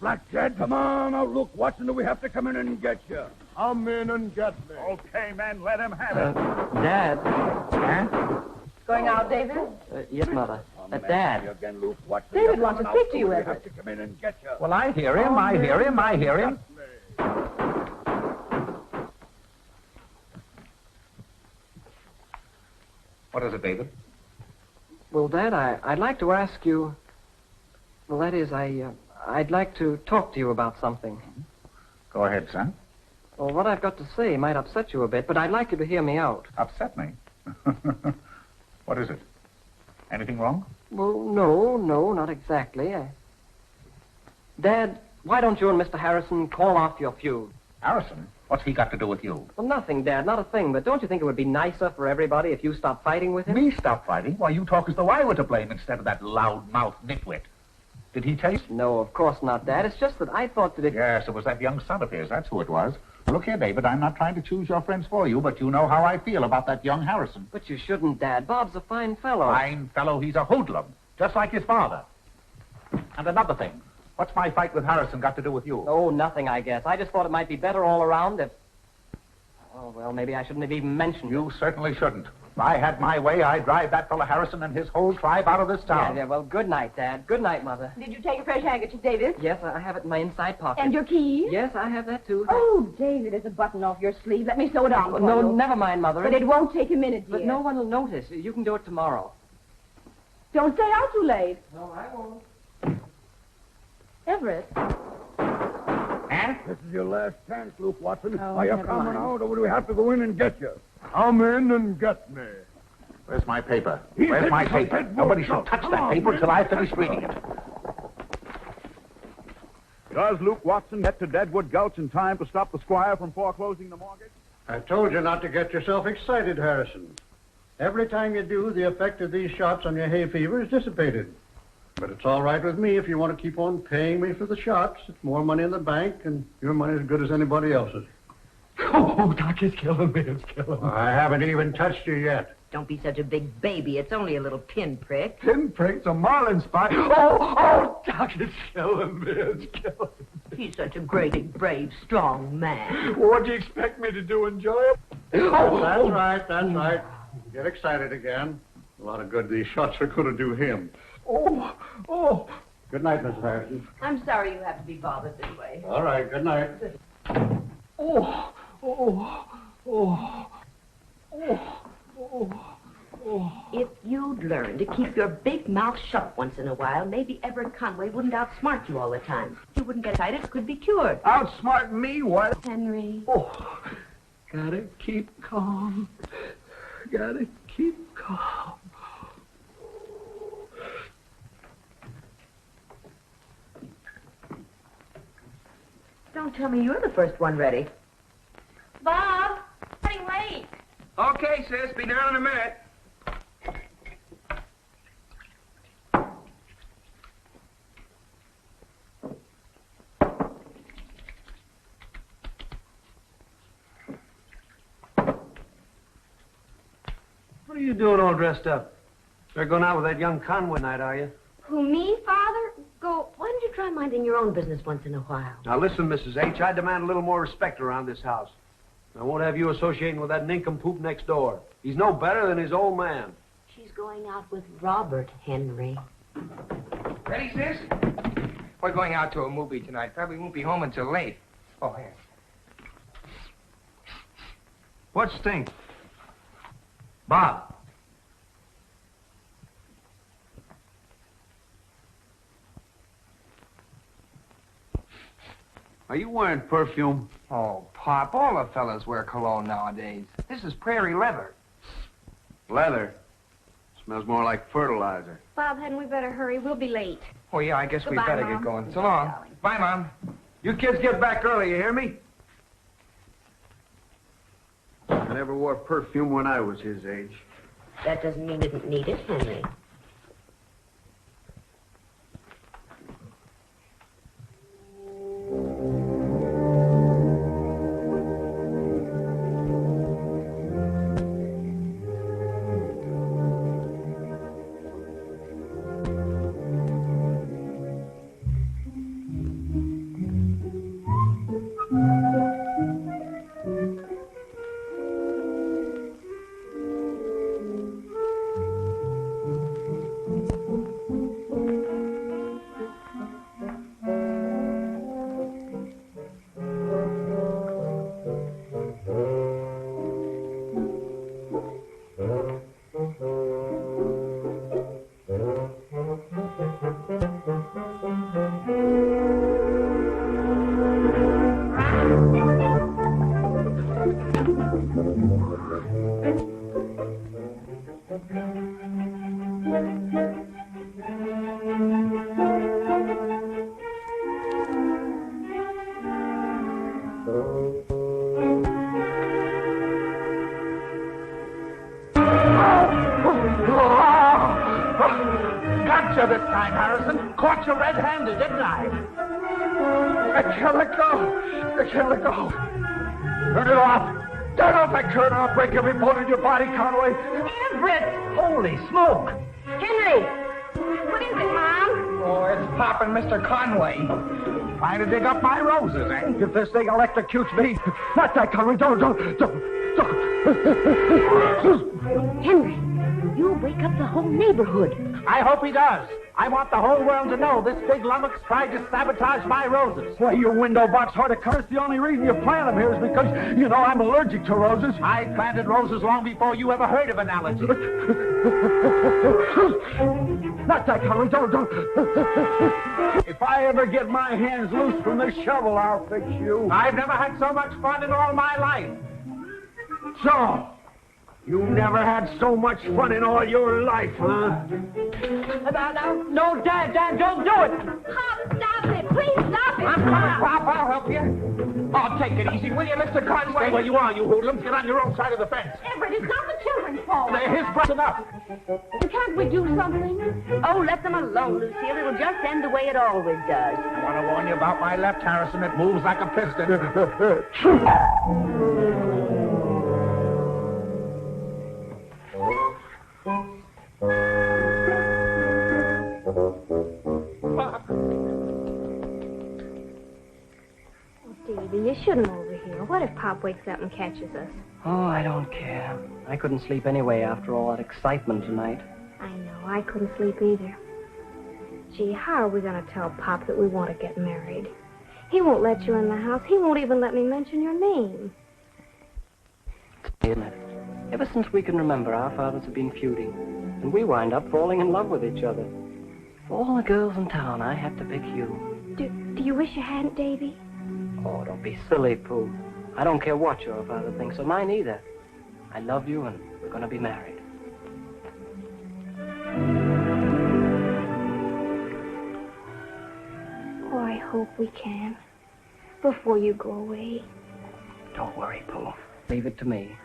Blackjack, come on now, Luke Watson, do we have to come in and get you? Come in and get me. Okay, men, let him have it. Dad. Huh? Going out, David? Yes, Mother. Dad. Again, Luke Watson. David wants to speak to you, Everett. We have to come in and get you. Well, I hear him, I hear him, I hear him. What is it, David? Well, Dad, I'd like to ask you... Well, that is, I'd like to talk to you about something. Go ahead, son. Well, what I've got to say might upset you a bit, but I'd like you to hear me out. Upset me? What is it? Anything wrong? Well, no, not exactly. Dad, why don't you and Mr. Harrison call off your feud? Harrison? What's he got to do with you? Well, nothing, Dad, not a thing. But don't you think it would be nicer for everybody if you stopped fighting with him? Me stop fighting? Why, you talk as though I were to blame instead of that loud-mouthed nitwit. Did he tell you? No, of course not, Dad. It's just that I thought that if... Yes, it was that young son of his. That's who it was. Look here, David, I'm not trying to choose your friends for you, but you know how I feel about that young Harrison. But you shouldn't, Dad. Bob's a fine fellow. Fine fellow? He's a hoodlum, just like his father. And another thing, what's my fight with Harrison got to do with you? Oh, nothing, I guess. I just thought it might be better all around if... Oh, well, maybe I shouldn't have even mentioned it. You certainly shouldn't. If I had my way, I'd drive that fellow Harrison and his whole tribe out of this town. Yeah, well, good night, Dad. Good night, Mother. Did you take a fresh handkerchief, David? Yes, I have it in my inside pocket. And your keys? Yes, I have that, too. Oh, David, there's a button off your sleeve. Let me sew it on for No, you. never mind, Mother. But it won't take a minute, dear. But no one will notice. You can do it tomorrow. Don't stay out too late. No, I won't. Everett. Huh? This is your last chance, Luke Watson. Oh, Are you never coming mind. out, or do we have to go in and get you? Come in and get me. Where's my paper? He's Where's my hitting paper? some head Nobody wood. shall touch Come that on, paper man. until I finish reading it. Does Luke Watson get to Deadwood Gulch in time to stop the squire from foreclosing the mortgage? I told you not to get yourself excited, Harrison. Every time you do, the effect of these shots on your hay fever is dissipated. But it's all right with me if you want to keep on paying me for the shots. It's more money in the bank, and your money's as good as anybody else's. Oh, Doc, it's killing me. It's killing me. I haven't even touched you yet. Don't be such a big baby. It's only a little pinprick. Pinprick's a marlin spot. Oh, Doc, it's killing me. It's killing me. He's such a great, big, brave, strong man. Well, what do you expect me to do, enjoy it? That's right. Get excited again. A lot of good these shots are going to do him. Oh. Good night, Mrs. Harrison. I'm sorry you have to be bothered this way. All right, good night. Oh. If you'd learn to keep your big mouth shut once in a while, maybe Everett Conway wouldn't outsmart you all the time. You wouldn't get excited. It could be cured. Outsmart me, what? Henry. Oh, gotta keep calm. Gotta keep calm. Don't tell me you're the first one ready. Bob, running late. Okay, sis. Be down in a minute. What are you doing all dressed up? You're going out with that young Conway night, are you? Who, me, Father? Go. Why don't you try minding your own business once in a while? Now listen, Mrs. H, I demand a little more respect around this house. I won't have you associating with that nincompoop next door. He's no better than his old man. She's going out with Robert, Henry. Ready, sis? We're going out to a movie tonight. Probably won't be home until late. Oh, here. What stink? Bob. Are you wearing perfume? Oh, Pop, all the fellas wear cologne nowadays. This is prairie leather. Leather. Smells more like fertilizer. Bob, hadn't we better hurry? We'll be late. Oh, yeah, I guess we Goodbye, better Mom. get going. So long. Darling. Bye, Mom. You kids get back early, you hear me? never wore perfume when I was his age. That doesn't mean you didn't need it, Henry. Gotcha this time, Harrison. Caught you red-handed, didn't I? I can't let go. I can't let go. Turn it off. Turn off that curtain. I'll break every bone in your body, Conway. Everett! Holy smoke! Henry! What is it, Mom? Oh, it's Pop and Mr. Conway. Trying to dig up my roses, eh? If this thing electrocutes me, not that, Conway. Don't. Henry, you'll wake up the whole neighborhood. I hope he does. I want the whole world to know this big lummox tried to sabotage my roses. Why, you window box horticulturist, the only reason you plant them here is because, you know, I'm allergic to roses. I planted roses long before you ever heard of an allergy. Not that, Conway. Don't. If I ever get my hands loose from this shovel, I'll fix you. I've never had so much fun in all my life. So, you never had so much fun in all your life, huh? No, Dad, don't do it. Pop, stop it. Please stop it. I'm coming, Pop. I'll help you. Oh, take it easy, will you, Mr. Conway? Stay where you are, you hoodlums. Get on your own side of the fence. Everett, it's not the children's fault. They're his brothers enough. Can't we do something? Oh, let them alone, Lucille. It'll just end the way it always does. I want to warn you about my left, Harrison. It moves like a piston. Davy, you shouldn't overhear. What if Pop wakes up and catches us? Oh, I don't care. I couldn't sleep anyway after all that excitement tonight. I know. I couldn't sleep either. Gee, how are we going to tell Pop that we want to get married? He won't let you in the house. He won't even let me mention your name. Isn't it? Ever since we can remember, our fathers have been feuding, and we wind up falling in love with each other. Of all the girls in town, I had to pick you. Do you wish you hadn't, Davy? Oh, don't be silly, Pooh. I don't care what your father thinks, or mine either. I love you, and we're going to be married. Oh, I hope we can. Before you go away. Don't worry, Pooh. Leave it to me.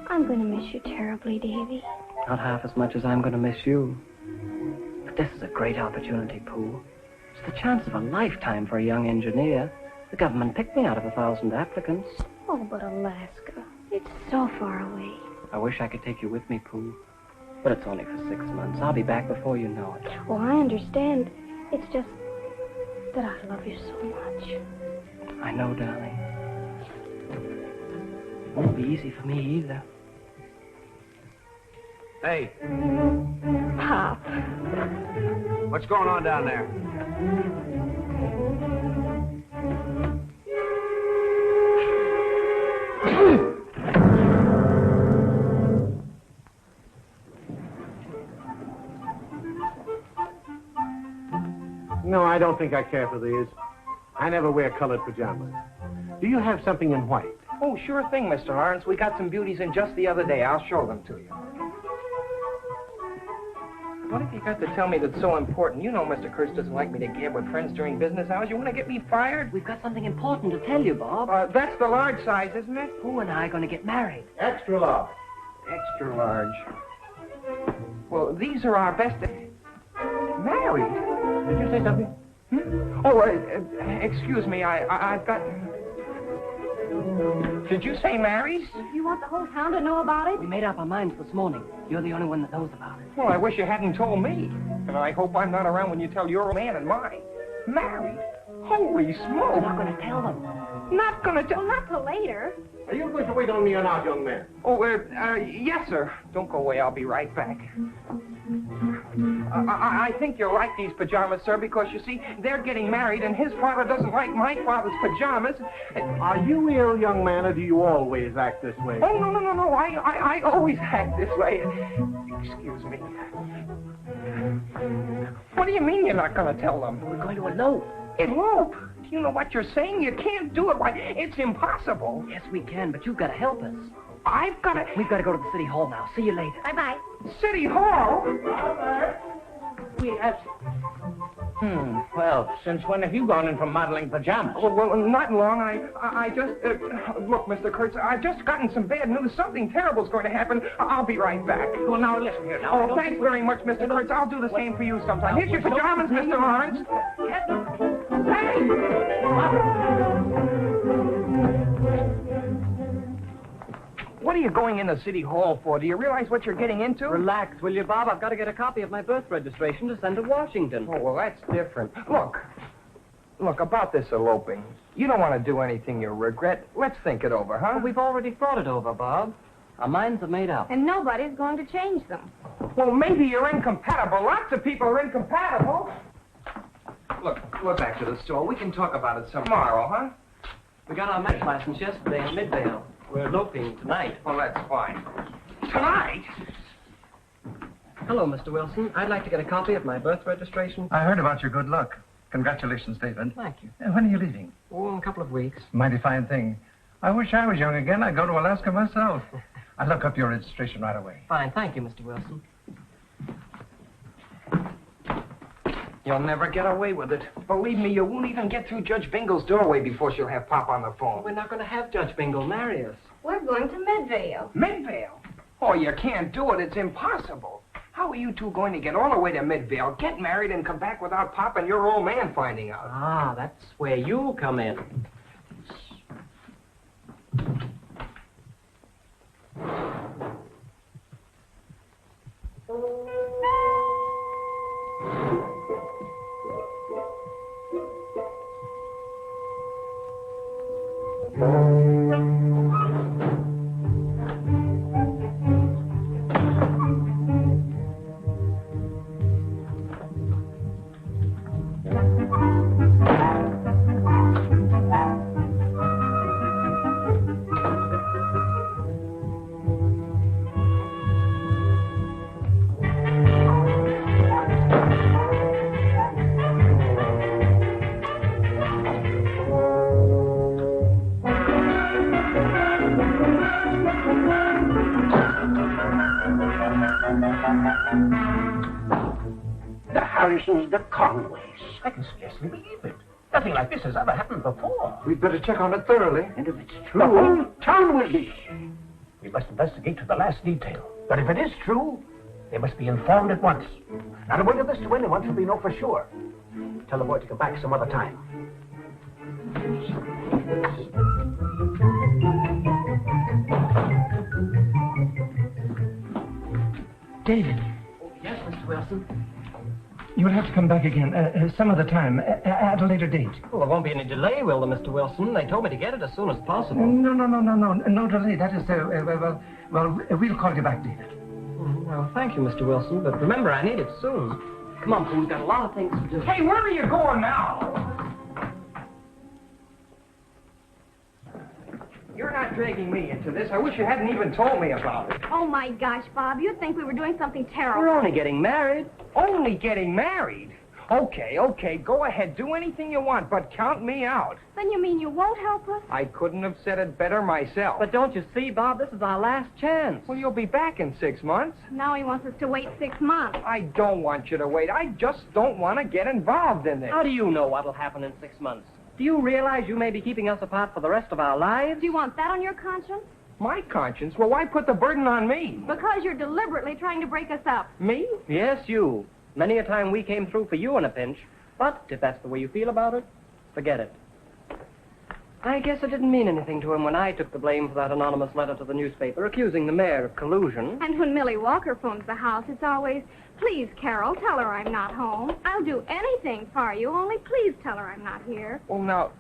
I'm going to miss you terribly, Davy. Not half as much as I'm going to miss you. But this is a great opportunity, Pooh. It's the chance of a lifetime for a young engineer. The government picked me out of 1,000 applicants. Oh, but Alaska. It's so far away. I wish I could take you with me, Pooh. But it's only for 6 months. I'll be back before you know it. Oh, I understand. It's just that I love you so much. I know, darling. It won't be easy for me either. Hey, Pop. what's going on down there? No, I don't think I care for these. I never wear colored pajamas. Do you have something in white? Oh, sure thing, Mr. Lawrence. We got some beauties in just the other day. I'll show them to you. What have you got to tell me that's so important? You know Mr. Kurtz doesn't like me to gab with friends during business hours. You want to get me fired? We've got something important to tell you, Bob. That's the large size, isn't it? Pooh and I are going to get married. Extra large. Extra large. Well, these are our best... Married? Did you say something? Oh, excuse me. I've got... Did you say married? You want the whole town to know about it? We made up our minds this morning. You're the only one that knows about it. Well, I wish you hadn't told me. And I hope I'm not around when you tell your man and mine. Married? Holy smoke. We're not going to tell them. Not going to tell... Well, not till later. Are you going to wait on me or not, young man? Oh, yes, sir. Don't go away. I'll be right back. I think you'll like these pajamas, sir, because, you see, they're getting married, and his father doesn't like my father's pajamas. Are you ill, young man, or do you always act this way? Oh, no. I always act this way. Excuse me. What do you mean you're not going to tell them? We're going to elope. Elope? Do you know what you're saying? You can't do it. Why, it's impossible. Yes, we can, but you've got to help us. I've got to... We've got to go to the city hall now. See you later. Bye-bye. City Hall? We have... Well, since when have you gone in from modeling pajamas? Well, not long. I just... look, Mr. Kurtz, I've just gotten some bad news. Something terrible's going to happen. I'll be right back. Well, now, listen here. Now, Oh, thanks very much, Mr. Kurtz. I'll do the same for you sometime. Here's your pajamas, Mr. Lawrence. What are you going in the city hall for? Do you realize what you're getting into? Relax, will you, Bob? I've got to get a copy of my birth registration to send to Washington. Oh, well, that's different. Look, about this eloping. You don't want to do anything you'll regret. Let's think it over, huh? Well, we've already thought it over, Bob. Our minds are made up. And nobody's going to change them. Well, maybe you're incompatible. Lots of people are incompatible. Look, we're back to the store. We can talk about it tomorrow, huh? We got our marriage license yesterday in Midvale. We're eloping tonight. Well, that's fine. Tonight? Hello, Mr. Wilson. I'd like to get a copy of my birth registration. I heard about your good luck. Congratulations, David. Thank you. When are you leaving? Oh, in a couple of weeks. Mighty fine thing. I wish I was young again. I'd go to Alaska myself. I'll look up your registration right away. Fine. Thank you, Mr. Wilson. You'll never get away with it. Believe me, you won't even get through Judge Bingle's doorway before she'll have Pop on the phone. We're not going to have Judge Bingle marry us. We're going to Midvale. Midvale? Oh, you can't do it. It's impossible. How are you two going to get all the way to Midvale, get married, and come back without Pop and your old man finding out? Ah, that's where you come in. The Harrisons, the Conways. I can scarcely believe it. Nothing like this has ever happened before. We'd better check on it thoroughly. And if it's true, the whole town will be. We must investigate to the last detail. But if it is true, they must be informed at once. Not a word of this to anyone till we know for sure. Tell the boy to come back some other time. David. Oh, yes, Mr. Wilson. You'll have to come back again some other time, at a later date. Well, there won't be any delay, will there, Mr. Wilson? They told me to get it as soon as possible. No delay. That is, we'll call you back, David. Well, thank you, Mr. Wilson, but remember, I need it soon. Come on, Pooh, we've got a lot of things to do. Hey, where are you going now? You're not dragging me into this. I wish you hadn't even told me about it. Oh, my gosh, Bob, you'd think we were doing something terrible. We're only getting married. Only getting married? Okay, go ahead. Do anything you want, but count me out. Then you mean you won't help us? I couldn't have said it better myself. But don't you see, Bob, this is our last chance. Well, you'll be back in 6 months. Now he wants us to wait 6 months. I don't want you to wait. I just don't want to get involved in this. How do you know what'll happen in 6 months? Do you realize you may be keeping us apart for the rest of our lives? Do you want that on your conscience? My conscience? Well, why put the burden on me? Because you're deliberately trying to break us up. Me? Yes, you. Many a time we came through for you in a pinch. But if that's the way you feel about it, forget it. I guess it didn't mean anything to him when I took the blame for that anonymous letter to the newspaper accusing the mayor of collusion. And when Millie Walker phones the house, it's always, please, Carol, tell her I'm not home. I'll do anything for you, only please tell her I'm not here. Well, now,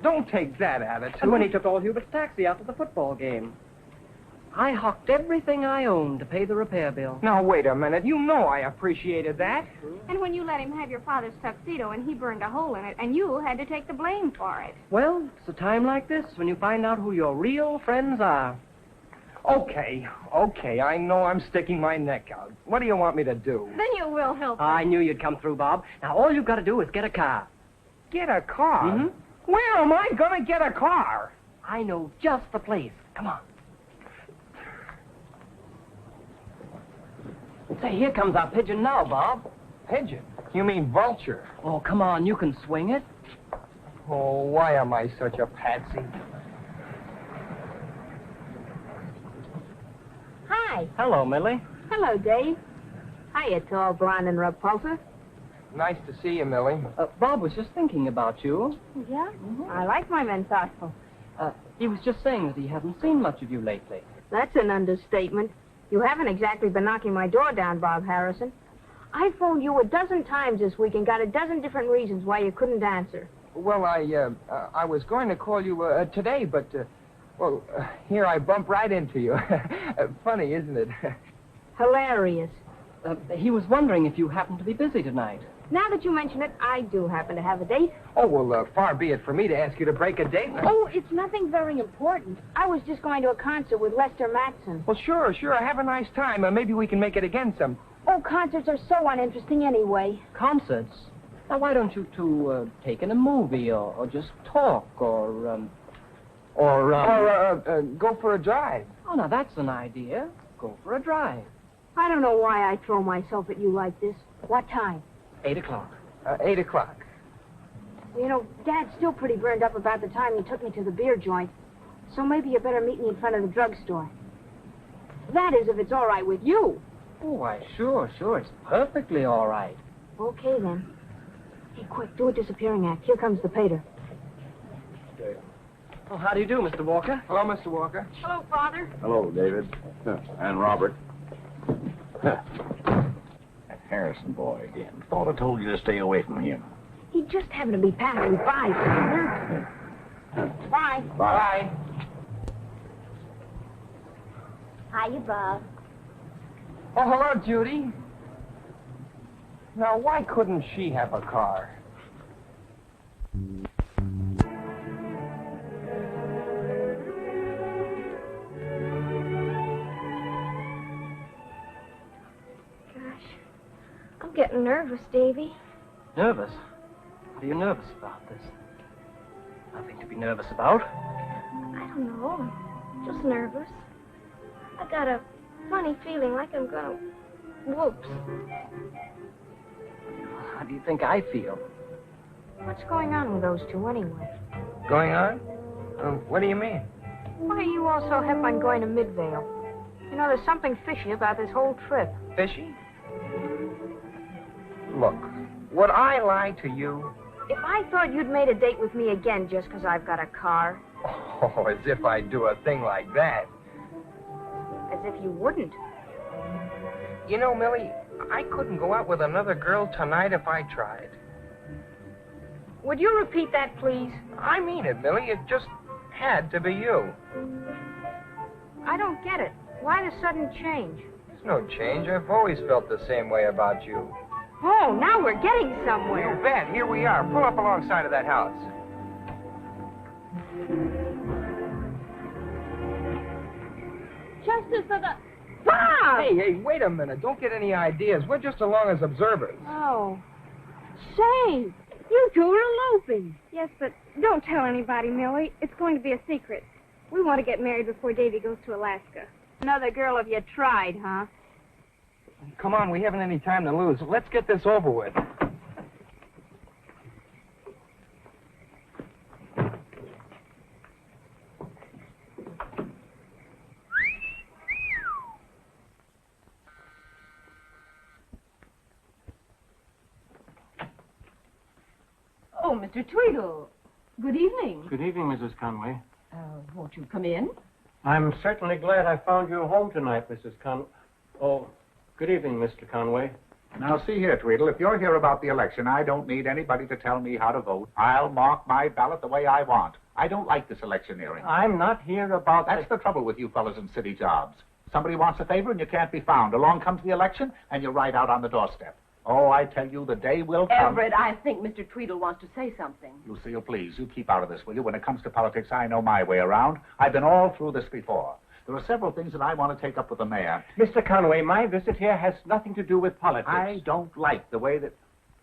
don't take that attitude. And when he took old Hubert's taxi out to the football game, I hawked everything I owned to pay the repair bill. Now, wait a minute. You know I appreciated that. And when you let him have your father's tuxedo and he burned a hole in it, and you had to take the blame for it. Well, it's a time like this when you find out who your real friends are. Okay, I know I'm sticking my neck out. What do you want me to do? Then you will help us. I knew you'd come through, Bob. Now, all you've got to do is get a car. Get a car? Mm-hmm. Where am I going to get a car? I know just the place. Come on. Say, here comes our pigeon now, Bob. Pigeon? You mean vulture? Oh, come on, you can swing it. Oh, why am I such a patsy? Hi. Hello, Millie. Hello, Dave. Hiya, tall, blonde, and repulsive. Nice to see you, Millie. Bob was just thinking about you. Yeah? Mm-hmm. I like my men thoughtful. He was just saying that he hasn't seen much of you lately. That's an understatement. You haven't exactly been knocking my door down, Bob Harrison. I phoned you a dozen times this week and got a dozen different reasons why you couldn't answer. Well, I was going to call you today, but, here I bump right into you. Funny, isn't it? Hilarious. He was wondering if you happened to be busy tonight. Now that you mention it, I do happen to have a date. Oh, well, far be it for me to ask you to break a date. Oh, it's nothing very important. I was just going to a concert with Lester Matson. Well, sure. Have a nice time. Maybe we can make it again some. Oh, concerts are so uninteresting anyway. Concerts? Now, why don't you two take in a movie or just talk or go for a drive? Oh, now, that's an idea. Go for a drive. I don't know why I throw myself at you like this. What time? 8 o'clock. 8 o'clock. You know, Dad's still pretty burned up about the time he took me to the beer joint. So maybe you better meet me in front of the drugstore. That is, if it's all right with you. Oh, why, sure. It's perfectly all right. Okay, then. Hey, quick, do a disappearing act. Here comes the pater. Oh, how do you do, Mr. Walker? Hello, Mr. Walker. Hello, Father. Hello, David. And Robert. That Harrison boy again. Thought I told you to stay away from him. He just happened to be passing by, Father. Bye. Bye. Hiya, Bob. Oh, hello, Judy. Now, why couldn't she have a car? I'm getting nervous, Davy. Nervous? What are you nervous about this? Nothing to be nervous about. I don't know. I'm just nervous. I got a funny feeling like I'm gonna... Whoops. How do you think I feel? What's going on with those two, anyway? Going on? What do you mean? Why are you all so hep on going to Midvale? You know, there's something fishy about this whole trip. Fishy? Look, would I lie to you? If I thought you'd made a date with me again just because I've got a car... Oh, as if I'd do a thing like that. As if you wouldn't. You know, Millie, I couldn't go out with another girl tonight if I tried. Would you repeat that, please? I mean it, Millie. It just had to be you. I don't get it. Why the sudden change? There's no change. I've always felt the same way about you. Oh, now we're getting somewhere. You bet. Here we are. Pull up alongside of that house. Justice of the... Bob! Hey, wait a minute. Don't get any ideas. We're just along as observers. Oh. Say, you two are eloping. Yes, but don't tell anybody, Millie. It's going to be a secret. We want to get married before Davy goes to Alaska. Another girl of you tried, huh? Come on, we haven't any time to lose. Let's get this over with. Oh, Mr. Tweedle. Good evening. Good evening, Mrs. Conway. Won't you come in? I'm certainly glad I found you home tonight, Mrs. Conway. Oh, good evening, Mr. Conway. Now, see here, Tweedle, if you're here about the election, I don't need anybody to tell me how to vote. I'll mark my ballot the way I want. I don't like this electioneering. I'm not here about That's the trouble with you fellas in city jobs. Somebody wants a favor and you can't be found. Along comes the election and you're right out on the doorstep. Oh, I tell you, the day will come. Everett, I think Mr. Tweedle wants to say something. Lucille, please, you keep out of this, will you? When it comes to politics, I know my way around. I've been all through this before. There are several things that I want to take up with the mayor. Mr. Conway, my visit here has nothing to do with politics. I don't like the way that...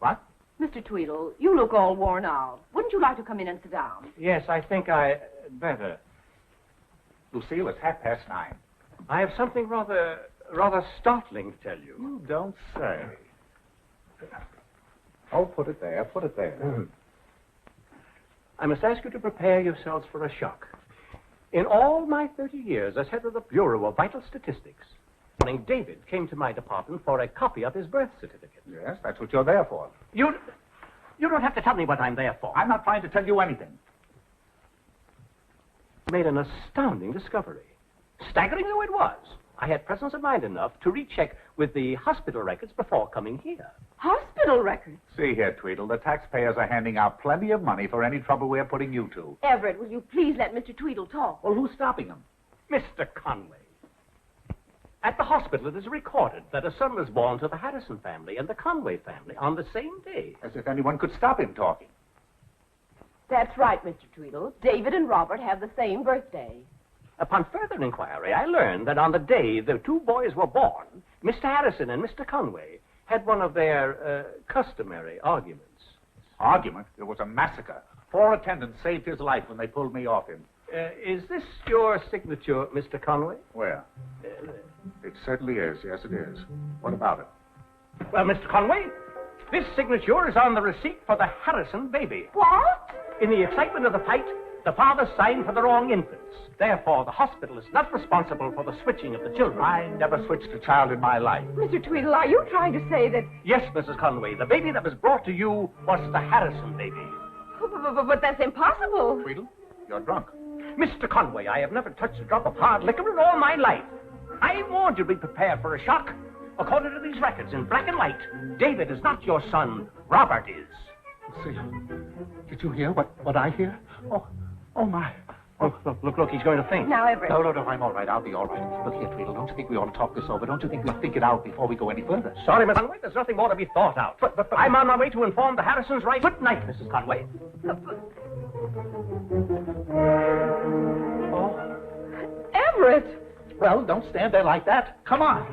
What? Mr. Tweedle, you look all worn out. Wouldn't you like to come in and sit down? Yes, I think I better. Lucille, it's 9:30. I have something rather startling to tell you. You don't say. Oh, put it there. I must ask you to prepare yourselves for a shock. In all my 30 years as head of the Bureau of Vital Statistics, David came to my department for a copy of his birth certificate. Yes, that's what you're there for. You don't have to tell me what I'm there for. I'm not trying to tell you anything. Made an astounding discovery. Staggering though it was, I had presence of mind enough to recheck with the hospital records before coming here. Hospital records? See here, Tweedle, the taxpayers are handing out plenty of money for any trouble we're putting you to. Everett, will you please let Mr. Tweedle talk? Well, who's stopping him? Mr. Conway. At the hospital, it is recorded that a son was born to the Harrison family and the Conway family on the same day. As if anyone could stop him talking. That's right, Mr. Tweedle. David and Robert have the same birthday. Upon further inquiry, I learned that on the day the two boys were born, Mr. Harrison and Mr. Conway had one of their customary arguments. Argument? It was a massacre. 4 attendants saved his life when they pulled me off him. Is this your signature, Mr. Conway? Where? It certainly is. Yes, it is. What about it? Well, Mr. Conway, this signature is on the receipt for the Harrison baby. What? In the excitement of the fight, the father signed for the wrong infants. Therefore, the hospital is not responsible for the switching of the children. I never switched a child in my life. Mr. Tweedle, are you trying to say that... Yes, Mrs. Conway. The baby that was brought to you was the Harrison baby. But that's impossible. Tweedle, you're drunk. Mr. Conway, I have never touched a drop of hard liquor in all my life. I warned you to be prepared for a shock. According to these records, in black and white, David is not your son. Robert is. See, did you hear what I hear? Oh, my. Oh, look, he's going to faint. Now, Everett. No, I'm all right. I'll be all right. Look here, Tweedle, don't you think we ought to talk this over? Don't you think we'll think it out before we go any further? Sorry, Mr. Conway, there's nothing more to be thought out. But I'm on my way to inform the Harrisons right. Good night, Mrs. Conway. Oh. Everett! Well, don't stand there like that. Come on.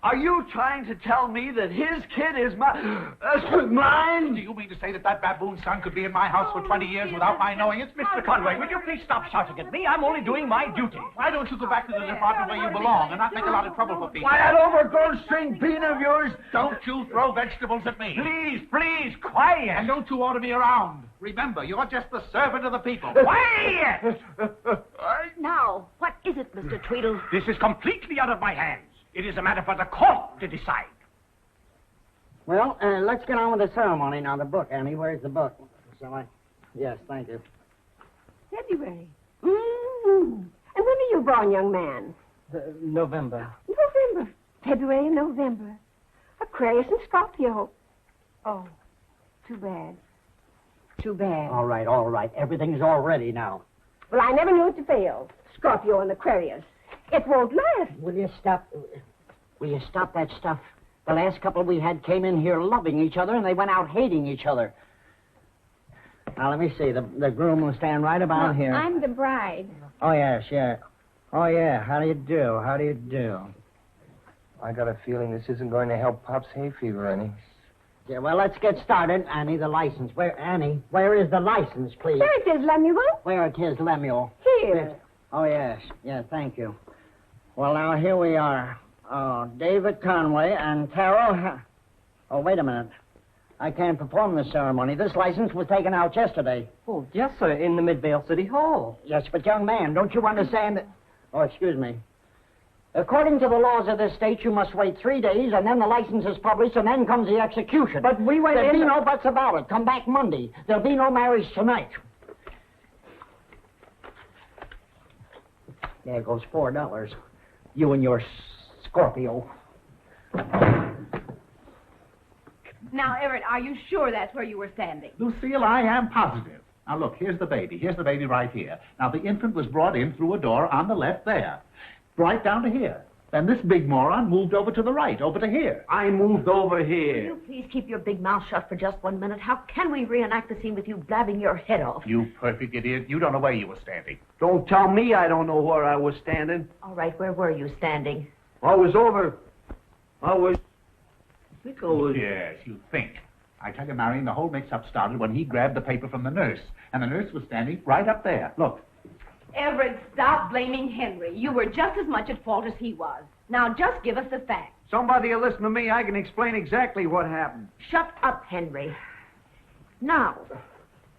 Are you trying to tell me that his kid is mine? Do you mean to say that baboon son could be in my house for 20 years without my knowing it? Mr. Conway, would you please stop shouting at me? I'm only doing my duty. Why don't you go back to the department where you belong and not make a lot of trouble for people? Why, that overgrown string bean of yours? Don't you throw vegetables at me. Please, quiet. And don't you order me around. Remember, you're just the servant of the people. Quiet! Now, what is it, Mr. Tweedle? This is completely out of my hands. It is a matter for the court to decide. Well, let's get on with the ceremony now. The book, Annie. Where's the book? Shall I? Yes, thank you. February. Mm-hmm. And when are you born, young man? November. November. February and November. Aquarius and Scorpio. Oh, too bad. Too bad. All right. Everything's all ready now. Well, I never knew it to fail. Scorpio and Aquarius. It won't last. Will you stop? Will you stop that stuff? The last couple we had came in here loving each other, and they went out hating each other. Now, let me see. The groom will stand right about here. I'm the bride. Oh, yes, yeah. Oh, yeah. How do you do? How do you do? I got a feeling this isn't going to help Pop's hay fever any. Yeah, well, let's get started. Annie, the license. Annie, where is the license, please? There it is, Lemuel. Where it is, Lemuel? Here. Oh, yes. Yeah, thank you. Well, now, here we are. Oh, David Conway and Carol... Oh, wait a minute. I can't perform the ceremony. This license was taken out yesterday. Oh, yes, sir, in the Midvale City Hall. Yes, but young man, don't you understand that... Oh, excuse me. According to the laws of this state, you must wait 3 days, and then the license is published, and then comes the execution. But we went There'll in... be no buts about it. Come back Monday. There'll be no marriage tonight. There goes $4. You and your Scorpio. Now, Everett, are you sure that's where you were standing? Lucille, I am positive. Now, look, here's the baby. Here's the baby right here. Now, the infant was brought in through a door on the left there. Right down to here. Then this big moron moved over to the right, over to here. I moved over Will here. you please keep your big mouth shut for just 1 minute? How can we reenact the scene with you blabbing your head off? You perfect idiot. You don't know where you were standing. Don't tell me I don't know where I was standing. All right, where were you standing? I was... I think I was... Yes, you think. I tell you, Marion, the whole mix-up started when he grabbed the paper from the nurse. And the nurse was standing right up there. Look. Everett, stop blaming Henry. You were just as much at fault as he was. Now, just give us the facts. Somebody will listen to me. I can explain exactly what happened. Shut up, Henry. Now,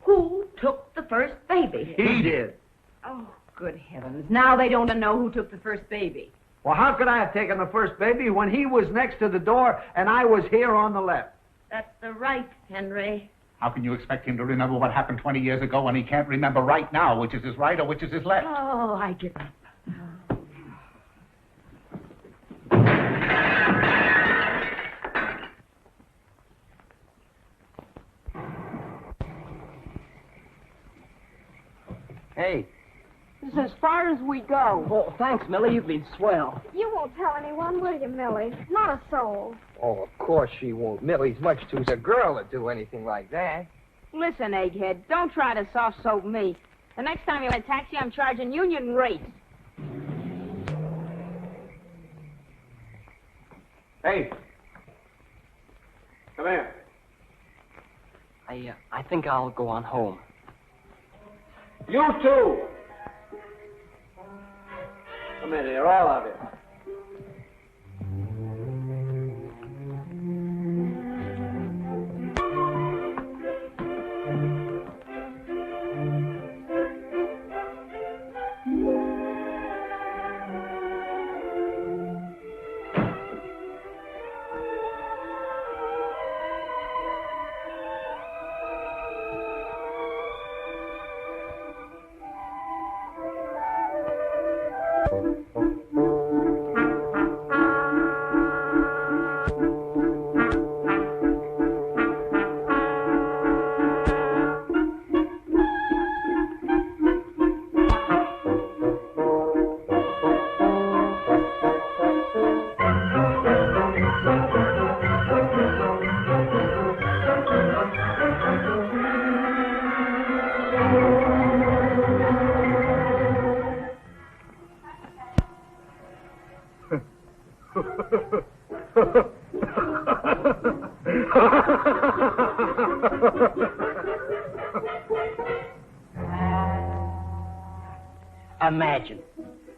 who took the first baby? He did. Oh, good heavens. Now they don't know who took the first baby. Well, how could I have taken the first baby when he was next to the door and I was here on the left? That's the right, Henry. How can you expect him to remember what happened 20 years ago when he can't remember right now which is his right or which is his left? Oh, I give up. Hey. This is as far as we go. Oh, thanks, Millie. You've been swell. You won't tell anyone, will you, Millie? Not a soul. Oh, of course she won't. Millie's much too a girl to do anything like that. Listen, egghead, don't try to soft-soap me. The next time you're in a taxi, I'm charging union rates. Hey. Come here. I think I'll go on home. You too. Come in here, all of you. Imagine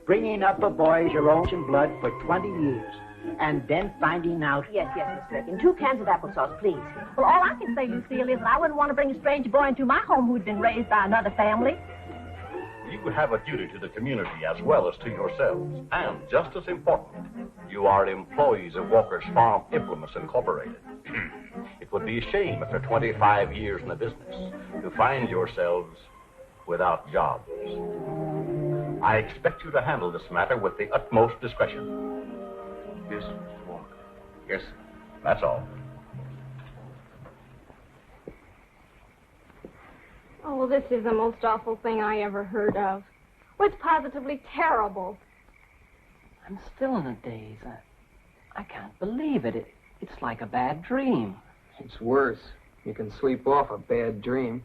bringing up a boy as your own blood for 20 years and then finding out... Yes, Miss Ricken. 2 cans of applesauce, please. Well, all I can say, Lucille, is that I wouldn't want to bring a strange boy into my home who'd been raised by another family. You have a duty to the community as well as to yourselves. And just as important, you are employees of Walker's Farm Implements Incorporated. It would be a shame after 25 years in the business to find yourselves without jobs. I expect you to handle this matter with the utmost discretion. Yes, Mr. Walker. Yes, sir. That's all. Oh, this is the most awful thing I ever heard of. Well, it's positively terrible. I'm still in a daze. I can't believe it. It's like a bad dream. It's worse. You can sleep off a bad dream.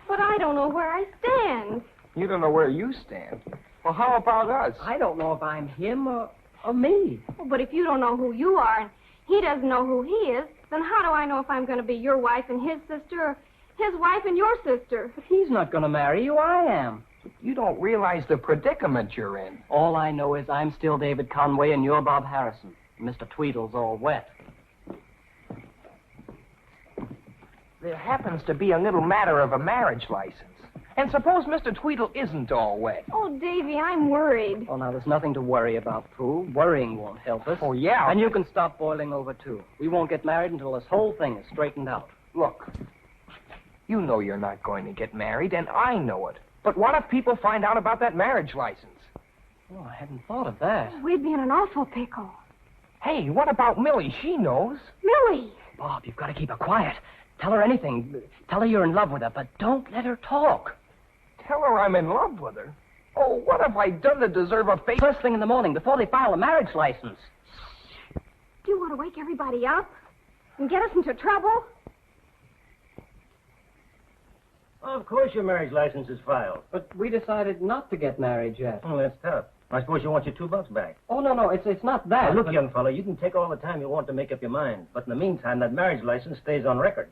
But I don't know where I stand. You don't know where you stand. Well, how about us? I don't know if I'm him or me. Well, but if you don't know who you are and he doesn't know who he is, then how do I know if I'm going to be your wife and his sister or his wife and your sister? But he's not going to marry you. I am. You don't realize the predicament you're in. All I know is I'm still David Conway and you're Bob Harrison. Mr. Tweedle's all wet. There happens to be a little matter of a marriage license. And suppose Mr. Tweedle isn't all wet. Oh, Davy, I'm worried. Oh, now, there's nothing to worry about, Pooh. Worrying won't help us. Oh, yeah. And you can stop boiling over, too. We won't get married until this whole thing is straightened out. Look, you know you're not going to get married, and I know it. But what if people find out about that marriage license? Oh, I hadn't thought of that. We'd be in an awful pickle. Hey, what about Millie? She knows. Millie! Bob, you've got to keep her quiet. Tell her anything. Tell her you're in love with her, but don't let her talk. Tell her I'm in love with her? Oh, what have I done to deserve a fate? First thing in the morning, before they file a marriage license. Do you want to wake everybody up and get us into trouble? Of course your marriage license is filed. But we decided not to get married yet. Oh, that's tough. I suppose you want your $2 back. Oh, no, it's not that. Now, look, young fellow, you can take all the time you want to make up your mind. But in the meantime, that marriage license stays on record.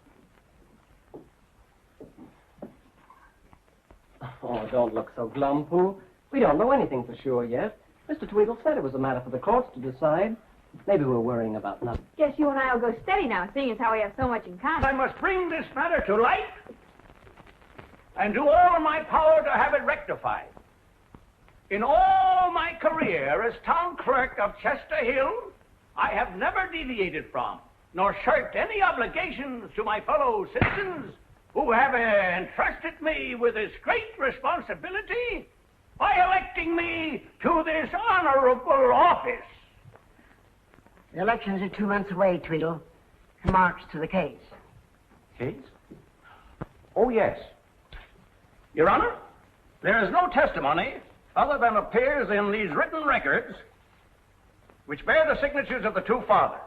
Oh, don't look so glum, Pooh. We don't know anything for sure yet. Mr. Tweedle said it was a matter for the courts to decide. Maybe we're worrying about nothing. Guess you and I will go steady now, seeing as how we have so much in common. I must bring this matter to light and do all in my power to have it rectified. In all my career as town clerk of Chester Hill, I have never deviated from nor shirked any obligations to my fellow citizens who have entrusted me with this great responsibility by electing me to this honorable office. The elections are 2 months away, Tweedle. March to the case. Case? Oh, yes. Your Honor, there is no testimony other than appears in these written records which bear the signatures of the two fathers.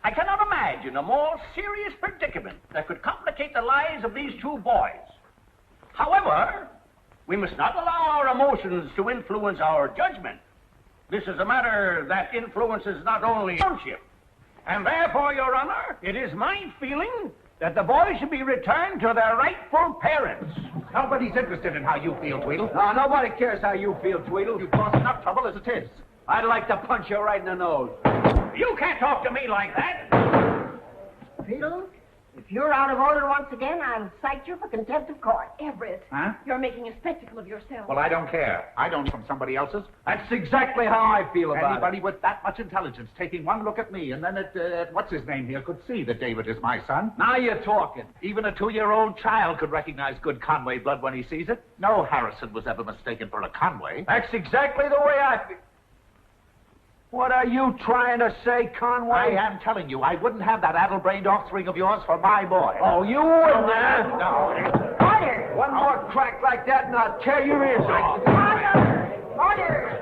I cannot imagine a more serious predicament that could complicate the lives of these two boys. However, we must not allow our emotions to influence our judgment. This is a matter that influences not only township, and therefore, Your Honor, it is my feeling that the boys should be returned to their rightful parents. Nobody's interested in how you feel, Tweedle. No, nobody cares how you feel, Tweedle. You've caused enough trouble as it is. I'd like to punch you right in the nose. You can't talk to me like that. Tweedle, if you're out of order once again, I'll cite you for contempt of court. Everett, Huh? you're making a spectacle of yourself. Well, I don't care. I don't from somebody else's. That's exactly how I feel about Anybody with that much intelligence taking one look at me and then at what's his name here could see that David is my son. it. Now you're talking. Even a 2-year-old child could recognize good Conway blood when he sees it. No Harrison was ever mistaken for a Conway. That's exactly the way I feel. What are you trying to say, Conway? I am telling you, I wouldn't have that addle-brained offspring of yours for my boy. Oh, you wouldn't, huh? No. Order! One more crack like that and I'll tear your ears off. Order!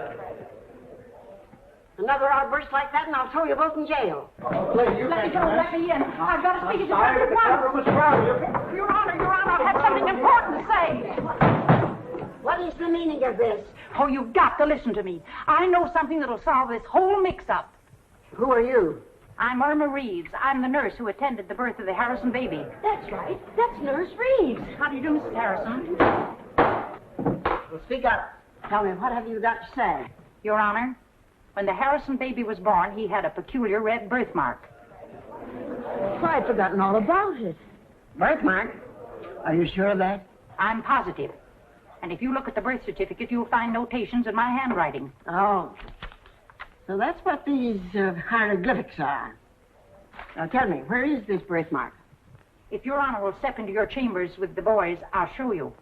Another outburst like that and I'll throw you both in jail. Let me go, let me in. I've got to speak to you at once. Your Honor, I have something important to say. What is the meaning of this? Oh, you've got to listen to me. I know something that'll solve this whole mix-up. Who are you? I'm Irma Reeves. I'm the nurse who attended the birth of the Harrison baby. That's right. That's Nurse Reeves. How do you do, Mrs. Harrison? Well, speak up. Tell me, what have you got to say? Your Honor, when the Harrison baby was born, he had a peculiar red birthmark. Why, I'd forgotten all about it. Birthmark? Are you sure of that? I'm positive. And if you look at the birth certificate, you'll find notations in my handwriting. Oh. So that's what these hieroglyphics are. Now tell me, where is this birthmark? If Your Honor will step into your chambers with the boys, I'll show you.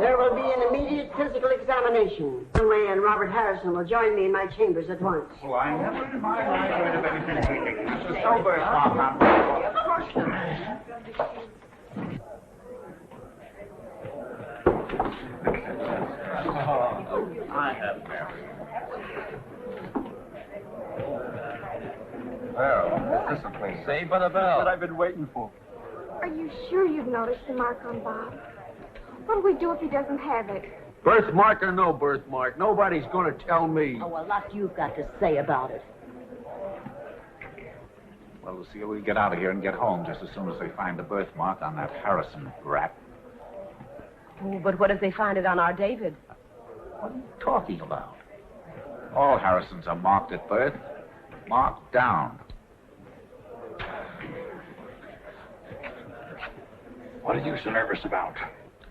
There will be an immediate physical examination. Conway and Robert Harrison will join me in my chambers at once. Oh, I never in my life heard of anything ridiculous. This is so birthmark. I have married. Well, this is a place saved by the bell. What I've been waiting for. Are you sure you've noticed the mark on Bob? What'll we do if he doesn't have it? Birthmark or no birthmark, nobody's going to tell me. Oh, a lot you've got to say about it. Well, Lucille, we'll get out of here and get home just as soon as they find the birthmark on that Harrison brat. Oh, but what if they find it on our David? What are you talking about? All Harrisons are marked at birth. Marked down. What are you so nervous about?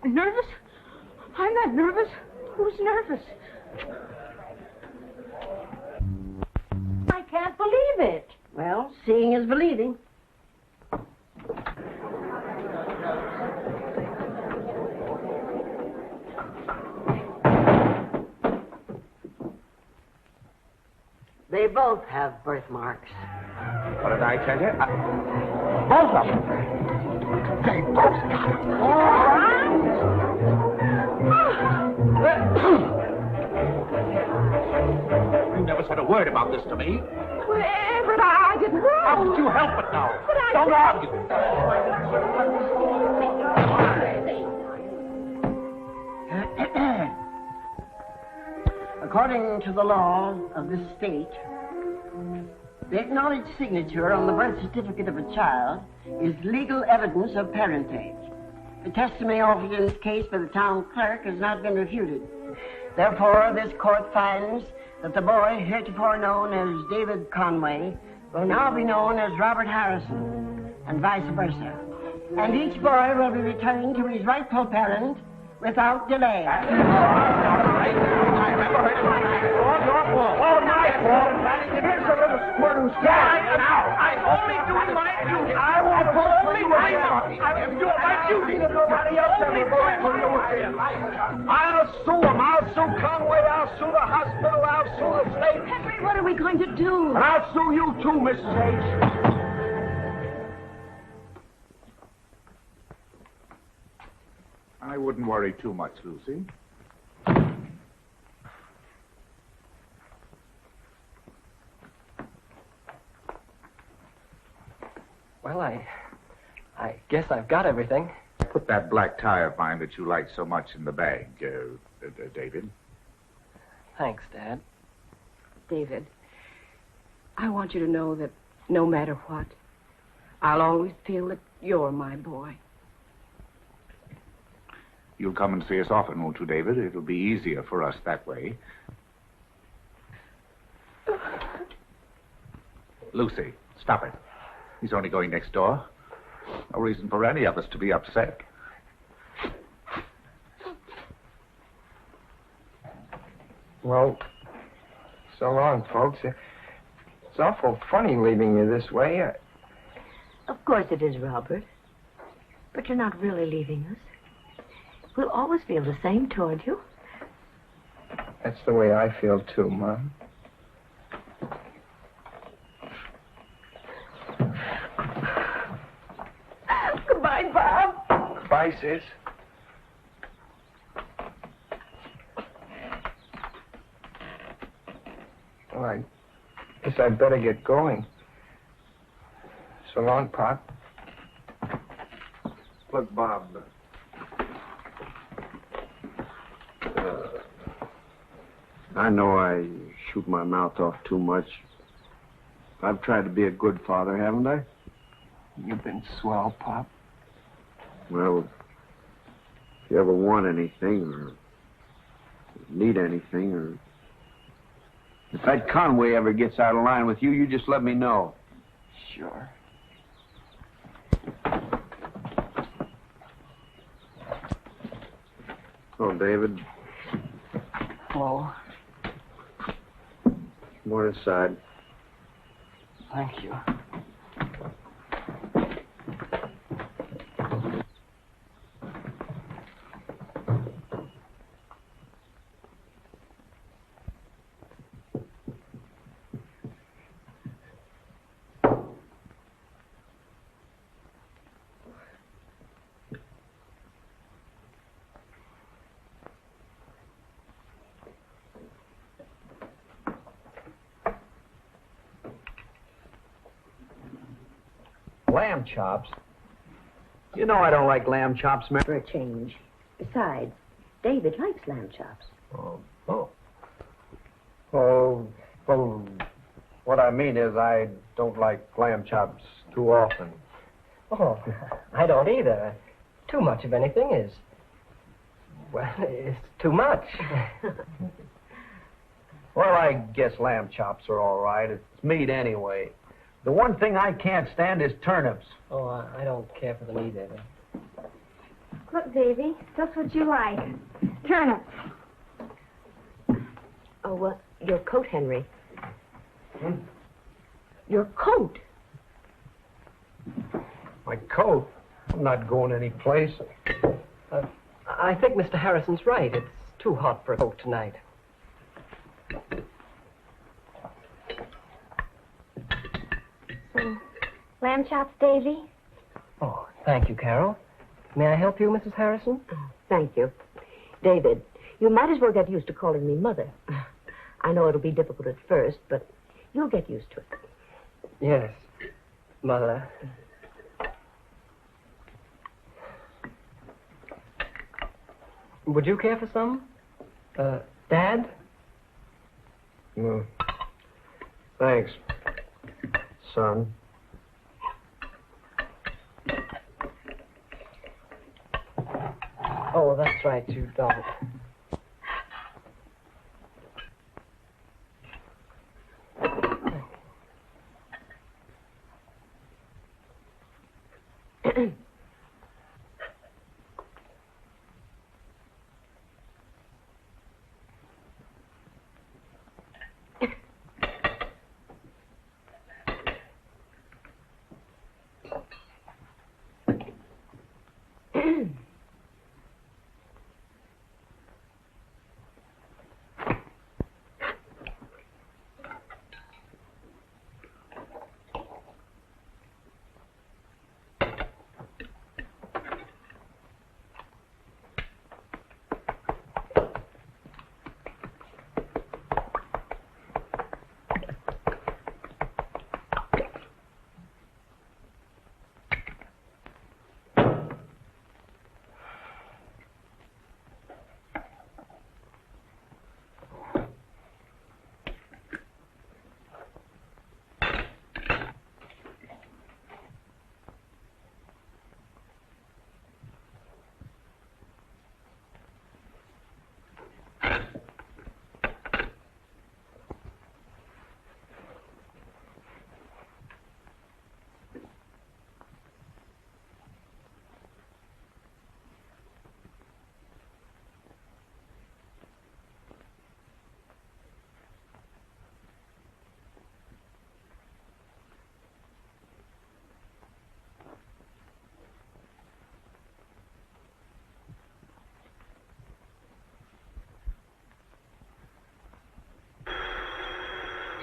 Nervous? I'm not nervous. Who's nervous? I can't believe it. Well, seeing is believing. They both have birthmarks. What did I tell you? Both of them. They both got it. You never said a word about this to me. Well, but I didn't know. How could you help it now? But I Don't argue. According to the law of this state, the acknowledged signature on the birth certificate of a child is legal evidence of parentage. The testimony offered in this case by the town clerk has not been refuted. Therefore, this court finds that the boy heretofore known as David Conway will now be known as Robert Harrison, and vice versa. And each boy will be returned to his rightful parent without delay. I never heard of it. All my fault. Here's a little squirt who's dying now. I'm only doing my duty. I want only my duty. I'm doing my duty. Nobody else ever voted for you. I'll sue him. I'll sue Conway. I'll sue the hospital. I'll sue the state. Henry, what are we going to do? And I'll sue you too, Mrs. H. I wouldn't worry too much, Lucy. Well, I guess I've got everything. Put that black tie of mine that you like so much in the bag, David. Thanks, Dad. David, I want you to know that no matter what, I'll always feel that you're my boy. You'll come and see us often, won't you, David? It'll be easier for us that way. Lucy, stop it. He's only going next door. No reason for any of us to be upset. Well, so long, folks. It's awful funny leaving you this way. Of course it is, Robert. But you're not really leaving us. We'll always feel the same toward you. That's the way I feel, too, Mom. Goodbye, Bob. Bye, sis. Well, I guess I'd better get going. So long, Pop. Look, Bob. I know I shoot my mouth off too much. I've tried to be a good father, haven't I? You've been swell, Pop. Well, if you ever want anything or need anything or if that Conway ever gets out of line with you, you just let me know. Sure. Oh, David. Oh, More inside. thank you. Lamb chops? You know I don't like lamb chops, Mary. For a change. Besides, David likes lamb chops. Oh, well, what I mean is I don't like lamb chops too often. Oh, I don't either. Too much of anything is... Well, it's too much. Well, I guess lamb chops are all right. It's meat anyway. The one thing I can't stand is turnips. Oh, I don't care for them either. Look, Davy, that's what you like. Turnips. Oh, your coat, Henry. Your coat. My coat? I'm not going any place. I think Mr. Harrison's right. It's too hot for a coat tonight. So, lamb chops, Davy? Oh, thank you, Carol. May I help you, Mrs. Harrison? Thank you. David, you might as well get used to calling me Mother. I know it'll be difficult at first, but you'll get used to it. Yes, Mother. Would you care for some? Dad? Thanks, son. Oh, that's right, you don't.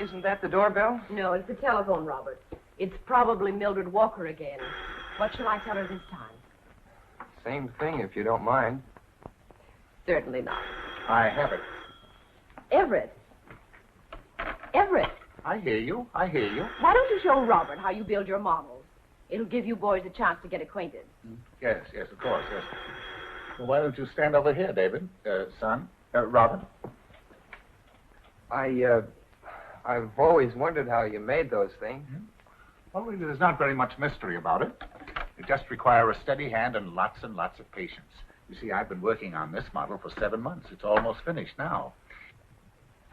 Isn't that the doorbell? No, it's the telephone, Robert. It's probably Mildred Walker again. What shall I tell her this time? Same thing, if you don't mind. Certainly not. I have it. Everett. Everett, I hear you. I hear you. why don't you show Robert how you build your models? It'll give you boys a chance to get acquainted. Yes, of course, yes. Well, why don't you stand over here, David, son? Robert? I've always wondered how you made those things. Well, really, there's not very much mystery about it. You just require a steady hand and lots of patience. You see, I've been working on this model for 7 months. It's almost finished now.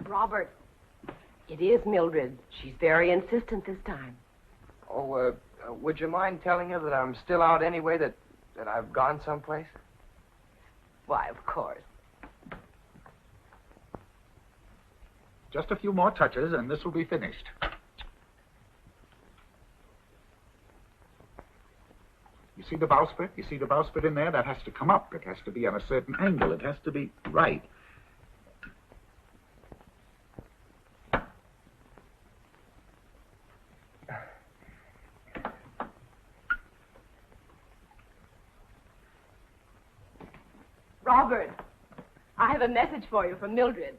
Robert, it is Mildred. She's very insistent this time. Oh, would you mind telling her that I'm still out anyway, that I've gone someplace? Why, of course. Just a few more touches, and this will be finished. You see the bowsprit? You see the bowsprit in there? That has to come up. It has to be on a certain angle. It has to be right. Robert, I have a message for you from Mildred.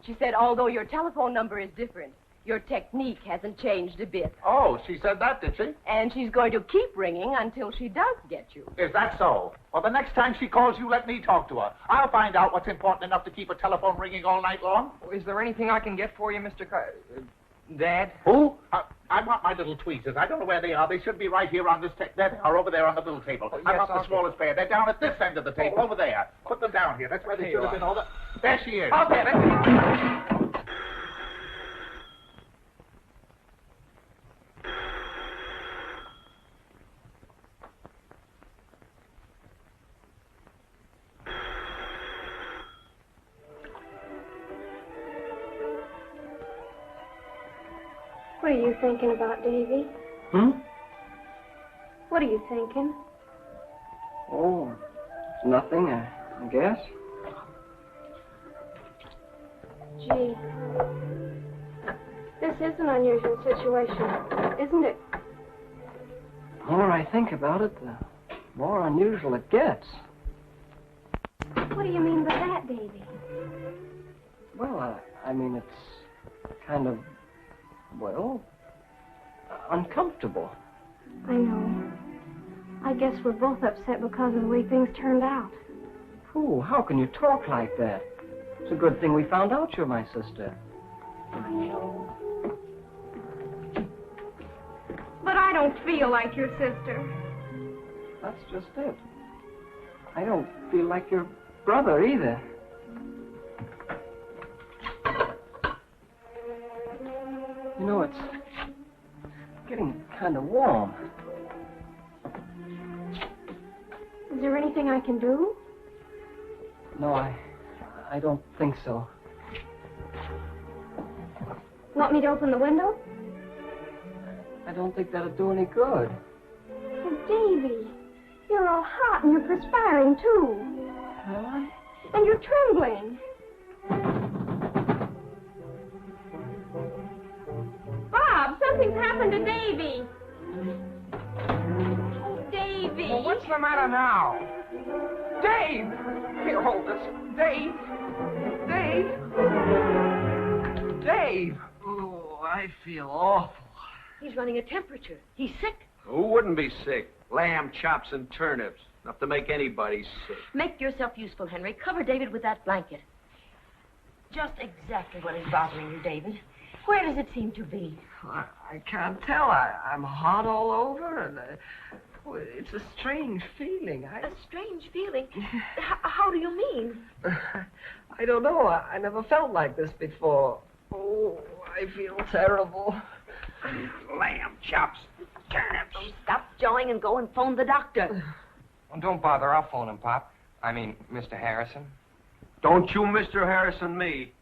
She said although your telephone number is different, Your technique hasn't changed a bit. Oh, she said that, did she? And she's going to keep ringing until she does get you. Is that so? Well, the next time she calls you, let me talk to her. I'll find out what's important enough to keep a telephone ringing all night long. Is there anything I can get for you, Mr. Dad? Who? I want my little tweezers. I don't know where they are. They should be right here on this table. There they are, over there on the little table. Oh, yes, I want I'll the smallest pair. They're down at this end of the table, over there. Put them down here. That's where they Here should have you been. are. All the... There she is. I'll get it. What are you thinking about, Davy? What are you thinking? Oh, it's nothing, I guess. Gee, this is an unusual situation, isn't it? The more I think about it, the more unusual it gets. What do you mean by that, Davy? Well, I mean, it's kind of, well, uncomfortable. I know. I guess we're both upset because of the way things turned out. Pooh, how can you talk like that? It's a good thing we found out you're my sister. I know. But I don't feel like your sister. That's just it. I don't feel like your brother either. You know, it's getting kind of warm. Is there anything I can do? No, I don't think so. Want me to open the window? I don't think that'll do any good. Oh, Davy, you're all hot and you're perspiring, too. Huh? And you're trembling. Bob, something's happened to Davy. Davy. Well, what's the matter now? Dave! Here, hold this. Dave! Dave! Dave! Oh, I feel awful. He's running a temperature. He's sick. Who wouldn't be sick? Lamb chops and turnips. Enough to make anybody sick. Make yourself useful, Henry. Cover David with that blanket. Just exactly what is bothering you, David. Where does it seem to be? I can't tell. I'm hot all over, and it's a strange feeling. A strange feeling? How do you mean? I don't know. I never felt like this before. Oh, I feel terrible. Lamb chops, turnips. Oh, stop jawing and go and phone the doctor. Well, don't bother. I'll phone him, Pop. I mean, Mr. Harrison. Don't you Mr. Harrison me.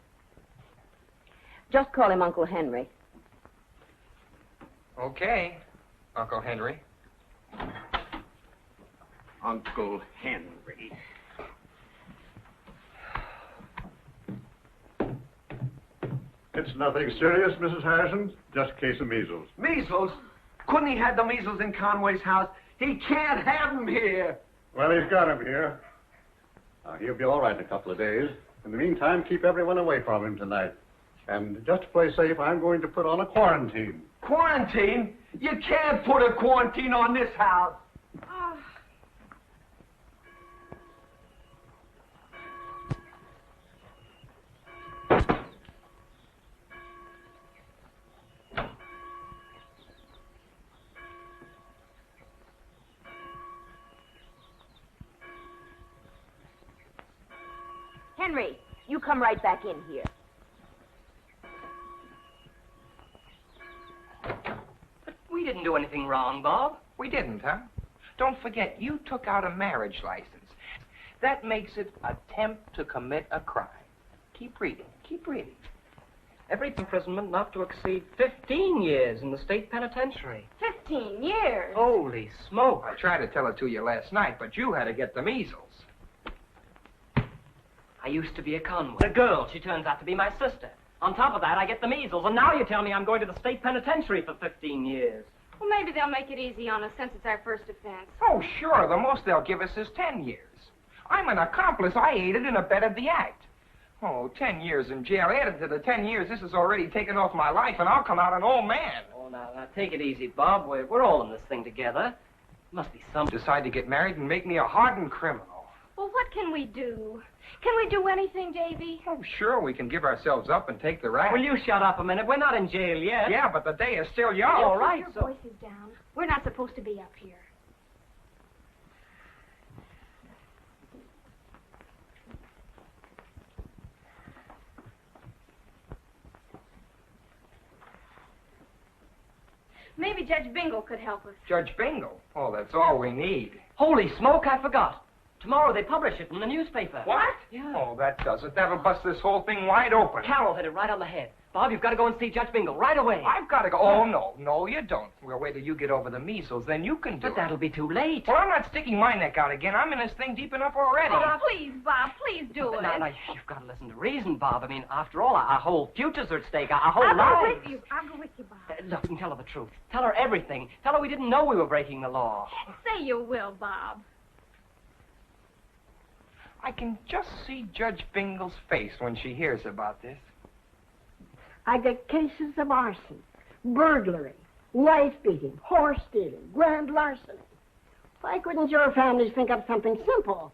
Just call him Uncle Henry. Okay, Uncle Henry. Uncle Henry. It's nothing serious, Mrs. Harrison. Just a case of measles. Measles? Couldn't he have the measles in Conway's house? He can't have them here. Well, he's got him here. He'll be all right in a couple of days. In the meantime, keep everyone away from him tonight. And just to play safe, I'm going to put on a quarantine. Quarantine? You can't put a quarantine on this house. Henry, you come right back in here. We didn't do anything wrong, Bob. We didn't, huh? Don't forget, you took out a marriage license. That makes it attempt to commit a crime. Keep reading. Keep reading. Every imprisonment not to exceed 15 years in the state penitentiary. 15 years? Holy smoke. I tried to tell it to you last night, but you had to get the measles. I used to be a Conway. The girl, she turns out to be my sister. On top of that, I get the measles, and now you tell me I'm going to the state penitentiary for 15 years. Well, maybe they'll make it easy on us since it's our first offense. Oh, sure. The most they'll give us is 10 years. I'm an accomplice. I aided and abetted the act. Oh, 10 years in jail. Added to the 10 years, this has already taken off my life, and I'll come out an old man. Oh, now, take it easy, Bob. We're all in this thing together. Must be some... Decide to get married and make me a hardened criminal. Well, what can we do? Can we do anything, Davy? Oh, sure, we can give ourselves up and take the rap. Will you shut up a minute? We're not in jail yet. Yeah, but the day is still young. All right, Your voices down. We're not supposed to be up here. Maybe Judge Bingle could help us. Judge Bingle? Oh, that's all we need. Holy smoke, I forgot. Tomorrow they publish it in the newspaper. What? Yeah. Oh, that does it. That'll bust this whole thing wide open. Carol hit it right on the head. Bob, you've got to go and see Judge Bingle right away. I've got to go. Oh, no. No, you don't. We'll wait till you get over the measles, then you can do it. But that'll be too late. Well, I'm not sticking my neck out again. I'm in this thing deep enough already. Oh, please, Bob, please do it. Now, you've got to listen to reason, Bob. I mean, after all, our whole futures are at stake. Our whole I'll lives. go with you. I'll go with you, Bob. Look, and tell her the truth. Tell her everything. Tell her we didn't know we were breaking the law. Say you will, Bob. I can just see Judge Bingle's face when she hears about this. I got cases of arson, burglary, wife-beating, horse stealing, grand larceny. Why couldn't your families think up something simple,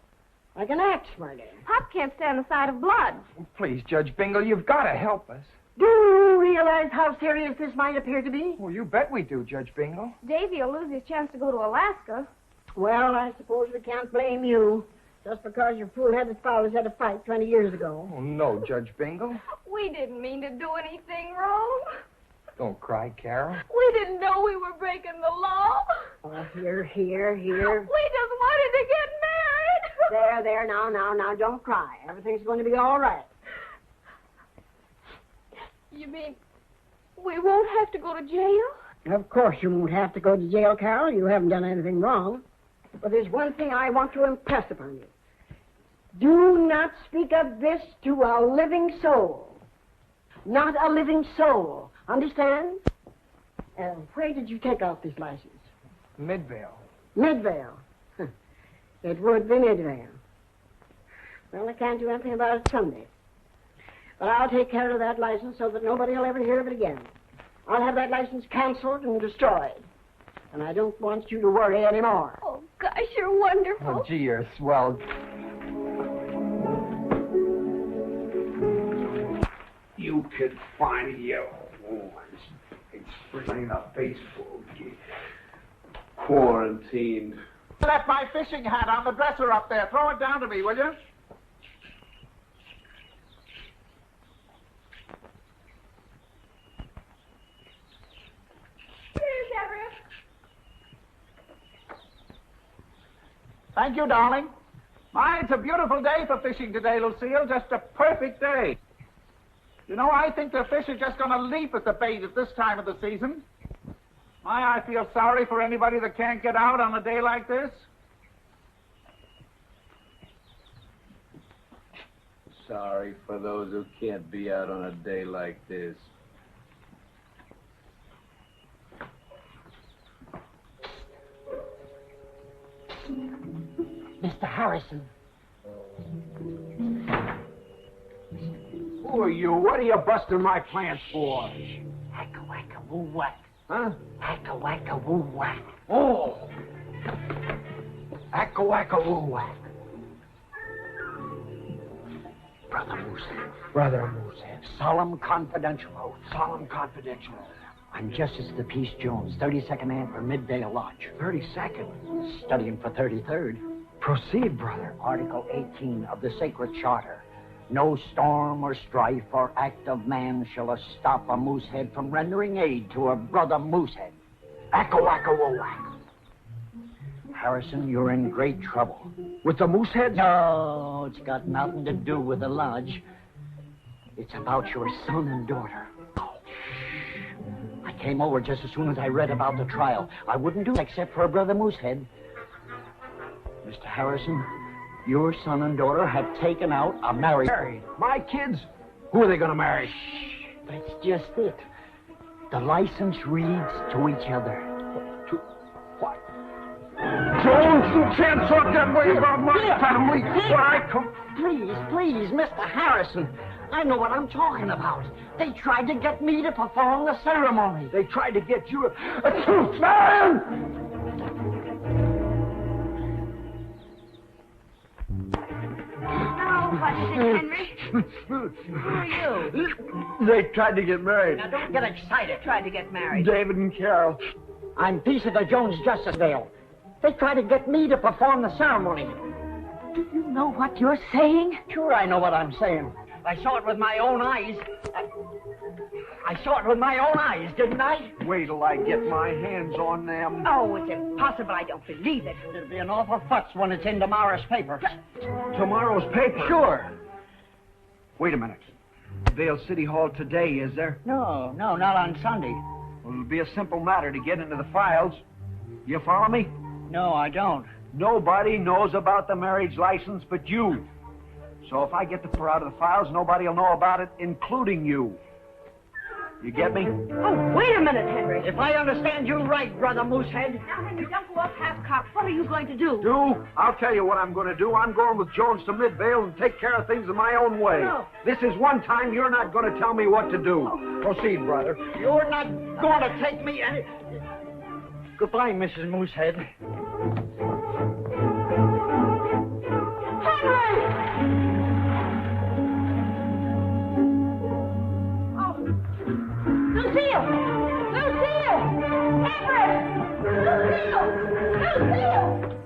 like an axe murder? Pop can't stand the sight of blood. Please, Judge Bingle, you've got to help us. Do you realize how serious this might appear to be? Well, you bet we do, Judge Bingle. Davy will lose his chance to go to Alaska. Well, I suppose we can't blame you, just because your fool-headed fathers had a fight 20 years ago. Oh, no, Judge Bingle. We didn't mean to do anything wrong. Don't cry, Carol. We didn't know we were breaking the law. Oh, here. We just wanted to get married. There, now, don't cry. Everything's going to be all right. You mean we won't have to go to jail? Of course you won't have to go to jail, Carol. You haven't done anything wrong. But there's one thing I want to impress upon you. Do not speak of this to a living soul. Not a living soul. Understand? Where did you take out this license? Midvale. Midvale. It would be Midvale. Well, I can't do anything about it Sunday. But I'll take care of that license so that nobody will ever hear of it again. I'll have that license canceled and destroyed. And I don't want you to worry anymore. Oh, gosh, you're wonderful. Oh, gee, you're swell. You could find you. Oh, it's bringing a Facebook. Quarantined. Left my fishing hat on the dresser up there. Throw it down to me, will you? Thank you, darling. My, it's a beautiful day for fishing today, Lucille. Just a perfect day. You know, I think the fish are just going to leap at the bait at this time of the season. My, I feel sorry for anybody that can't get out on a day like this. Sorry for those who can't be out on a day like this. Mr. Harrison. Who are you? What are you busting my plants for? Hacka-wacka-woo-whack. Huh? Hacka-wacka-woo-whack. Oh! Hacka-wacka-woo-whack. Brother Moosehead. Solemn confidential oath. Solemn confidential. I'm Justice of the Peace Jones, 32nd man for Midvale Lodge. 32nd? Studying for 33rd. Proceed, brother. Article 18 of the Sacred Charter. No storm or strife or act of man shall stop a moosehead from rendering aid to a brother moosehead. Acca-wacka-woo-whack. Harrison, you're in great trouble. With the mooseheads? No, it's got nothing to do with the lodge. It's about your son and daughter. I came over just as soon as I read about the trial. I wouldn't do it except for a brother moosehead. Mr. Harrison, your son and daughter have taken out a marriage. Married? My kids? Who are they going to marry? That's just it. The license reads to each other. To what? Jones, you can't talk that way about my family. Why, Please, Mr. Harrison. I know what I'm talking about. They tried to get me to perform the ceremony. They tried to get you a truth man! Oh, what is it, Henry? Who are you? They tried to get married. Now, don't get excited. Tried to get married. David and Carol. I'm piece of the Jones Justice Dale. They tried to get me to perform the ceremony. Do you know what you're saying? Sure, I know what I'm saying. I saw it with my own eyes. I saw it with my own eyes, didn't I? Wait till I get my hands on them. Oh, it's impossible. I don't believe it. It'll be an awful futz when it's in tomorrow's paper. Tomorrow's paper? Sure. Wait a minute. Vale City Hall today, is there? No, not on Sunday. Well, it'll be a simple matter to get into the files. You follow me? No, I don't. Nobody knows about the marriage license but you. So if I get the fur out of the files, nobody will know about it, including you. You get me? Oh, wait a minute, Henry. If I understand you right, Brother Moosehead. Now, Henry, don't go off half-cocked. What are you going to do? I'll tell you what I'm going to do. I'm going with Jones to Midvale and take care of things in my own way. No. This is one time you're not going to tell me what to do. Proceed, brother. You're not going to take me any... Goodbye, Mrs. Moosehead. Lucille! Everett! Lucille!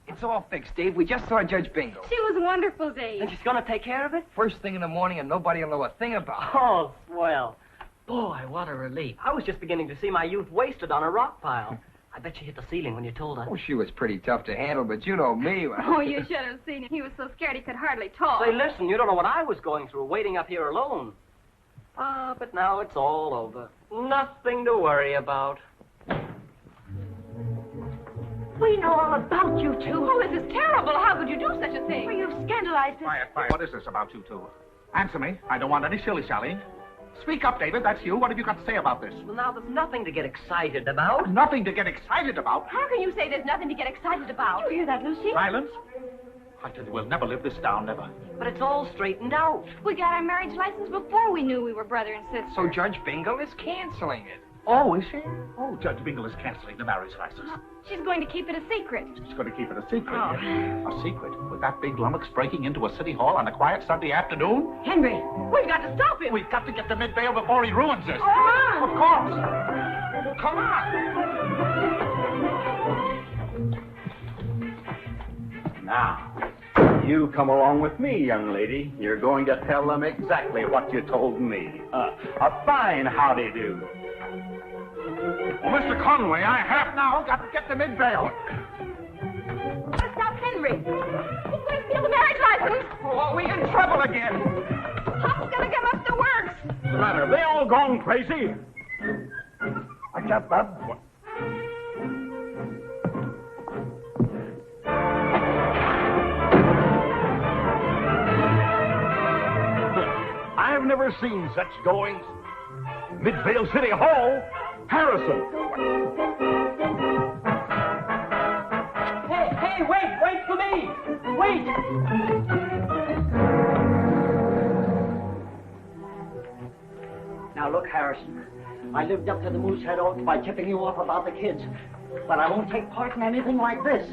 It's all fixed, Dave. We just saw Judge Bingo. She was wonderful, Dave. And she's going to take care of it? First thing in the morning, and nobody will know a thing about it. Oh, swell. Boy, what a relief. I was just beginning to see my youth wasted on a rock pile. I bet she hit the ceiling when you told her. Oh, she was pretty tough to handle, but you know me. Oh, you should have seen him. He was so scared he could hardly talk. Say, listen, you don't know what I was going through, waiting up here alone. But now it's all over. Nothing to worry about. We know all about you two. Oh, this is terrible. How could you do such a thing? Well, you've scandalized us. Quiet. What is this about you two? Answer me. I don't want any shilly-shallying. Speak up, David. That's you. What have you got to say about this? Well, now, there's nothing to get excited about. Nothing to get excited about? How can you say there's nothing to get excited about? Did you hear that, Lucy? Silence. I tell you, we'll never live this down, never. But it's all straightened out. We got our marriage license before we knew we were brother and sister. So Judge Bingle is canceling it. Oh, is she? Oh, Judge Bingle is canceling the marriage license. She's going to keep it a secret. She's going to keep it a secret. Oh. A secret? With that big lummox breaking into a city hall on a quiet Sunday afternoon? Henry, we've got to stop him. We've got to get to Midvale before he ruins us. Come on. Of course. Come on. Now, you come along with me, young lady. You're going to tell them exactly what you told me. A fine howdy-do. Well, Mr. Conway, I have now got to get to Midvale. Stop Henry. He's going to steal the marriage license. Oh, are we in trouble again? Pop's going to give us the works. What's the matter? Have they all gone crazy? I got that. I've never seen such goings. Midvale City Hall? Harrison! Hey, wait for me! Wait! Now, look, Harrison. I lived up to the Moosehead oath by tipping you off about the kids. But I won't take part in anything like this.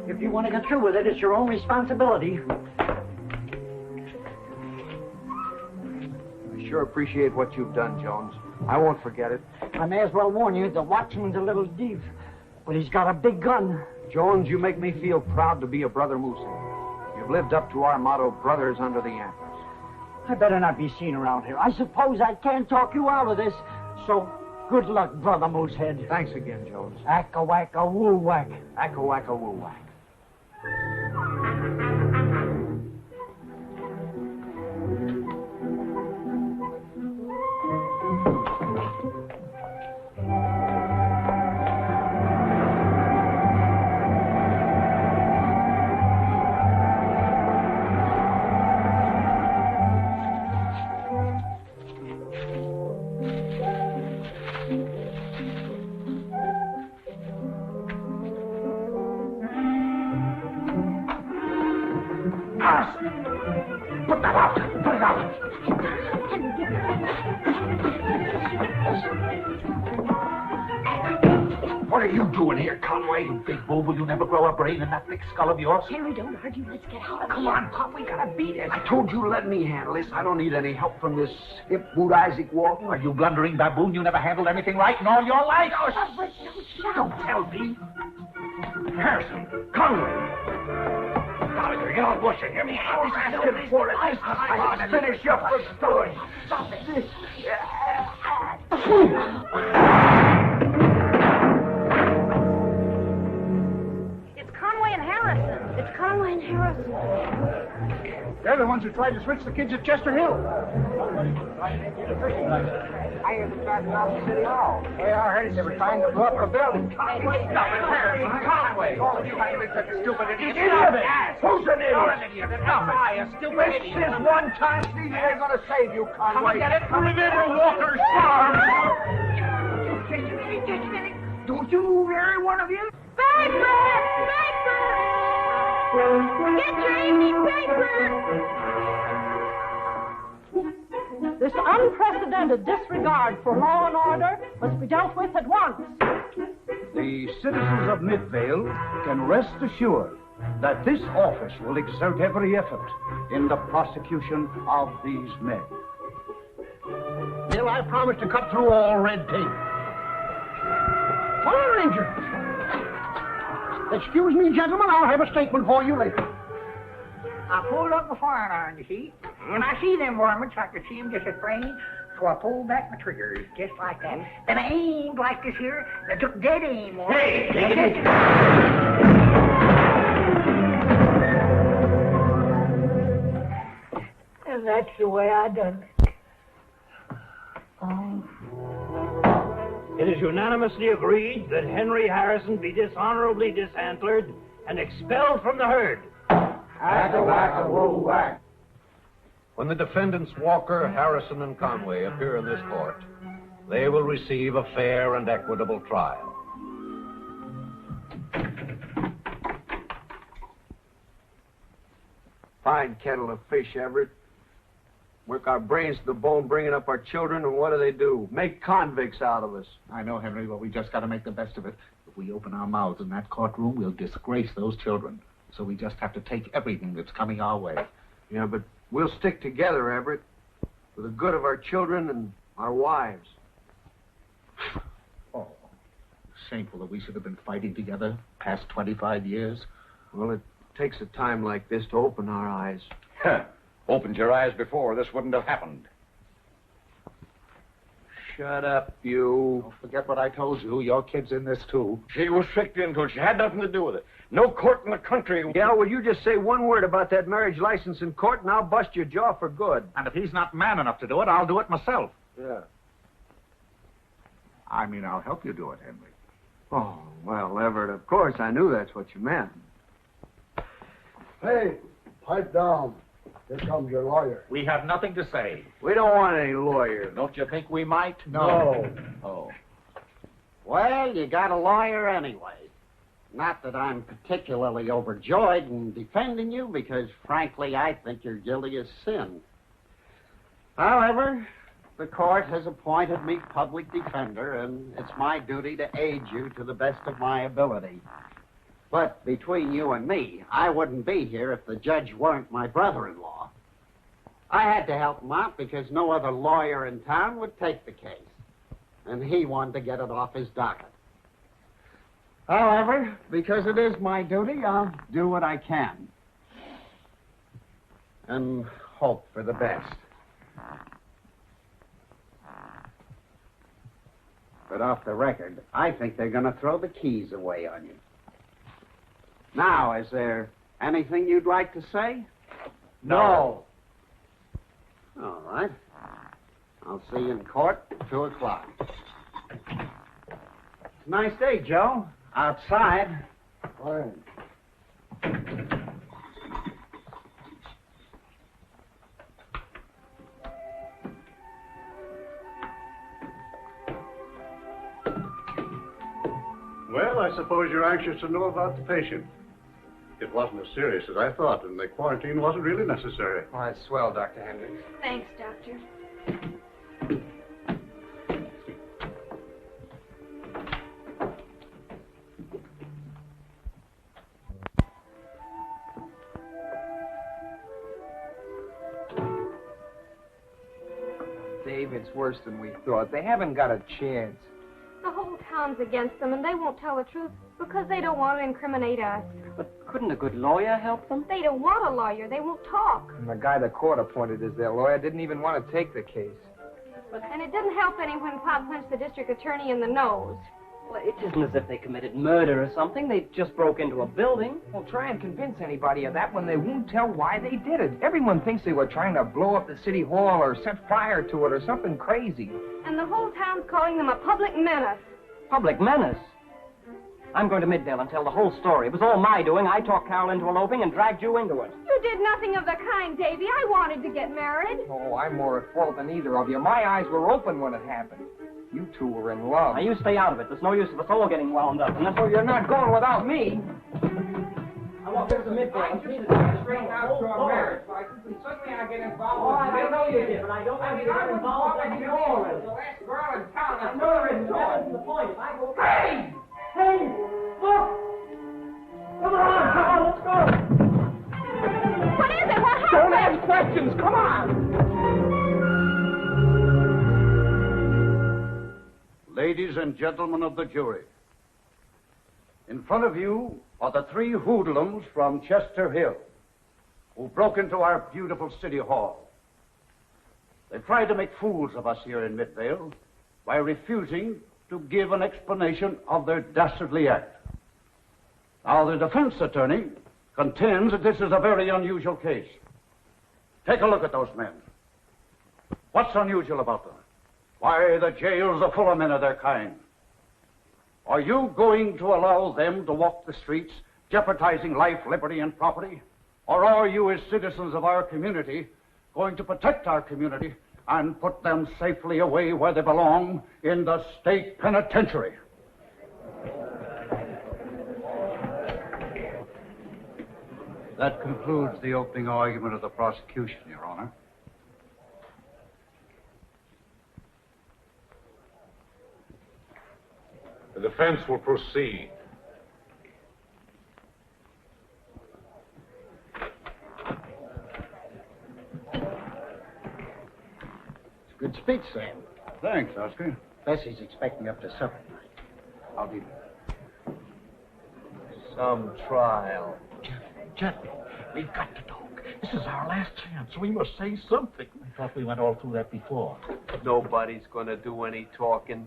If you want to get through with it, it's your own responsibility. I sure appreciate what you've done, Jones. I won't forget it. I may as well warn you, the watchman's a little deep, but he's got a big gun. Jones, you make me feel proud to be a brother Moosehead. You've lived up to our motto, brothers under the antlers. I better not be seen around here. I suppose I can't talk you out of this, so good luck, Brother Moosehead. Thanks again, Jones. Acca-wacka-woo-whack. Acca-wacka-woo-whack. are you doing here, Conway? You big bull, will you never grow a brain in that thick skull of yours? Henry, don't argue. Let's get out of Come here. on, Pop, we gotta beat it. I told you let me handle this. I don't need any help from this hip boot Isaac Walton. Are you blundering baboon? You never handled anything right in all your life. Oh, Robert, don't tell me. Harrison, Conway. Gallagher, you're all bushing. Hear me? I was asking for it. I finish your first story. Stop it. It's Conway and Harrison. It's Conway and Harrison. They're the ones who tried to switch the kids at Chester Hill. I hear them starting off the city hall. Yeah, I heard it. They were trying to blow up a building. Conway, stop it, Harrison. Conway. All of you have been such a stupid idiot. Stop it. Who's an idiot? You're an idiot. Stop it. I, a stupid idiot. This is one time. Steve ain't gonna save you, Conway. Come get it. Remember Walker's farm. Don't you move, every one of you. Paper! Paper! Get your evening paper! This unprecedented disregard for law and order must be dealt with at once. The citizens of Midvale can rest assured that this office will exert every effort in the prosecution of these men. Bill, I promise to cut through all red tape. Fire Ranger! Excuse me, gentlemen, I'll have a statement for you later. I pulled up the fire iron, you see. When I see them varmints, I could see them just as plain. So I pulled back my triggers, just like that. Then I aimed like this here, and I took dead aim on it. Hey, And that's the way I done it. It is unanimously agreed that Henry Harrison be dishonorably disantlered and expelled from the herd. Whack-a-whack-a-woo-whack. When the defendants Walker, Harrison, and Conway appear in this court, they will receive a fair and equitable trial. Fine kettle of fish, Everett. Work our brains to the bone, bringing up our children, and what do? Make convicts out of us. I know, Henry, but we just got to make the best of it. If we open our mouths in that courtroom, we'll disgrace those children. So we just have to take everything that's coming our way. Yeah, but we'll stick together, Everett, for the good of our children and our wives. Oh, shameful that we should have been fighting together past 25 years. Well, it takes a time like this to open our eyes. Opened your eyes before, this wouldn't have happened. Shut up, you. Don't forget what I told you. Your kid's in this, too. She was tricked into it. She had nothing to do with it. No court in the country. Yeah, well, you just say one word about that marriage license in court, and I'll bust your jaw for good. And if he's not man enough to do it, I'll do it myself. Yeah. I mean, I'll help you do it, Henry. Oh, well, Everett, of course, I knew that's what you meant. Hey, pipe down. Here comes your lawyer. We have nothing to say. We don't want any lawyers. Don't you think we might? No. Oh. Well, you got a lawyer anyway. Not that I'm particularly overjoyed in defending you, because, frankly, I think you're guilty as sin. However, the court has appointed me public defender, and it's my duty to aid you to the best of my ability. But between you and me, I wouldn't be here if the judge weren't my brother-in-law. I had to help him out because no other lawyer in town would take the case, and he wanted to get it off his docket. However, because it is my duty, I'll do what I can. And hope for the best. But off the record, I think they're going to throw the keys away on you. Now, is there anything you'd like to say? No. All right. I'll see you in court at 2 o'clock. Nice day, Joe. Outside. Fine. Well, I suppose you're anxious to know about the patient. It wasn't as serious as I thought, and the quarantine wasn't really necessary. Oh, that's swell, Dr. Hendricks. Thanks, Doctor. Dave, it's worse than we thought. They haven't got a chance. The whole town's against them, and they won't tell the truth because they don't want to incriminate us. But couldn't a good lawyer help them? They don't want a lawyer. They won't talk. And the guy the court appointed as their lawyer didn't even want to take the case. And it didn't help any when Pop punched the district attorney in the nose. Well, it isn't as if they committed murder or something. They just broke into a building. Well, try and convince anybody of that when they won't tell why they did it. Everyone thinks they were trying to blow up the city hall or set fire to it or something crazy. And the whole town's calling them a public menace. Public menace? I'm going to Midvale and tell the whole story. It was all my doing. I talked Carol into eloping and dragged you into it. You did nothing of the kind, Davy. I wanted to get married. Oh, I'm more at fault than either of you. My eyes were open when it happened. You two were in love. Now, you stay out of it. There's no use of us all getting wound up. And that's So you're not going without me. I want to go to Midvale and see the straighten out your marriage license, and suddenly I get involved with I know you did, but I don't want you to get involved like you already. The last girl in town that's That isn't the point. If I go... Hey! Hey! Look! Come on, let's go! What is it? What happened? Don't ask questions. Come on! Ladies and gentlemen of the jury, in front of you are the three hoodlums from Chester Hill who broke into our beautiful city hall. They tried to make fools of us here in Midvale by refusing to give an explanation of their dastardly act. Now, the defense attorney contends that this is a very unusual case. Take a look at those men. What's unusual about them? Why, the jails are full of men of their kind. Are you going to allow them to walk the streets, jeopardizing life, liberty, and property? Or are you, as citizens of our community, going to protect our community and put them safely away where they belong, in the state penitentiary? That concludes the opening argument of the prosecution, Your Honor. The defense will proceed. It's a good speech, Sam. Thanks, Oscar. Bessie's expecting up to supper tonight. I'll be there. Some trial. Gently, we've got to talk. This is our last chance. We must say something. I thought we went all through that before. Nobody's going to do any talking.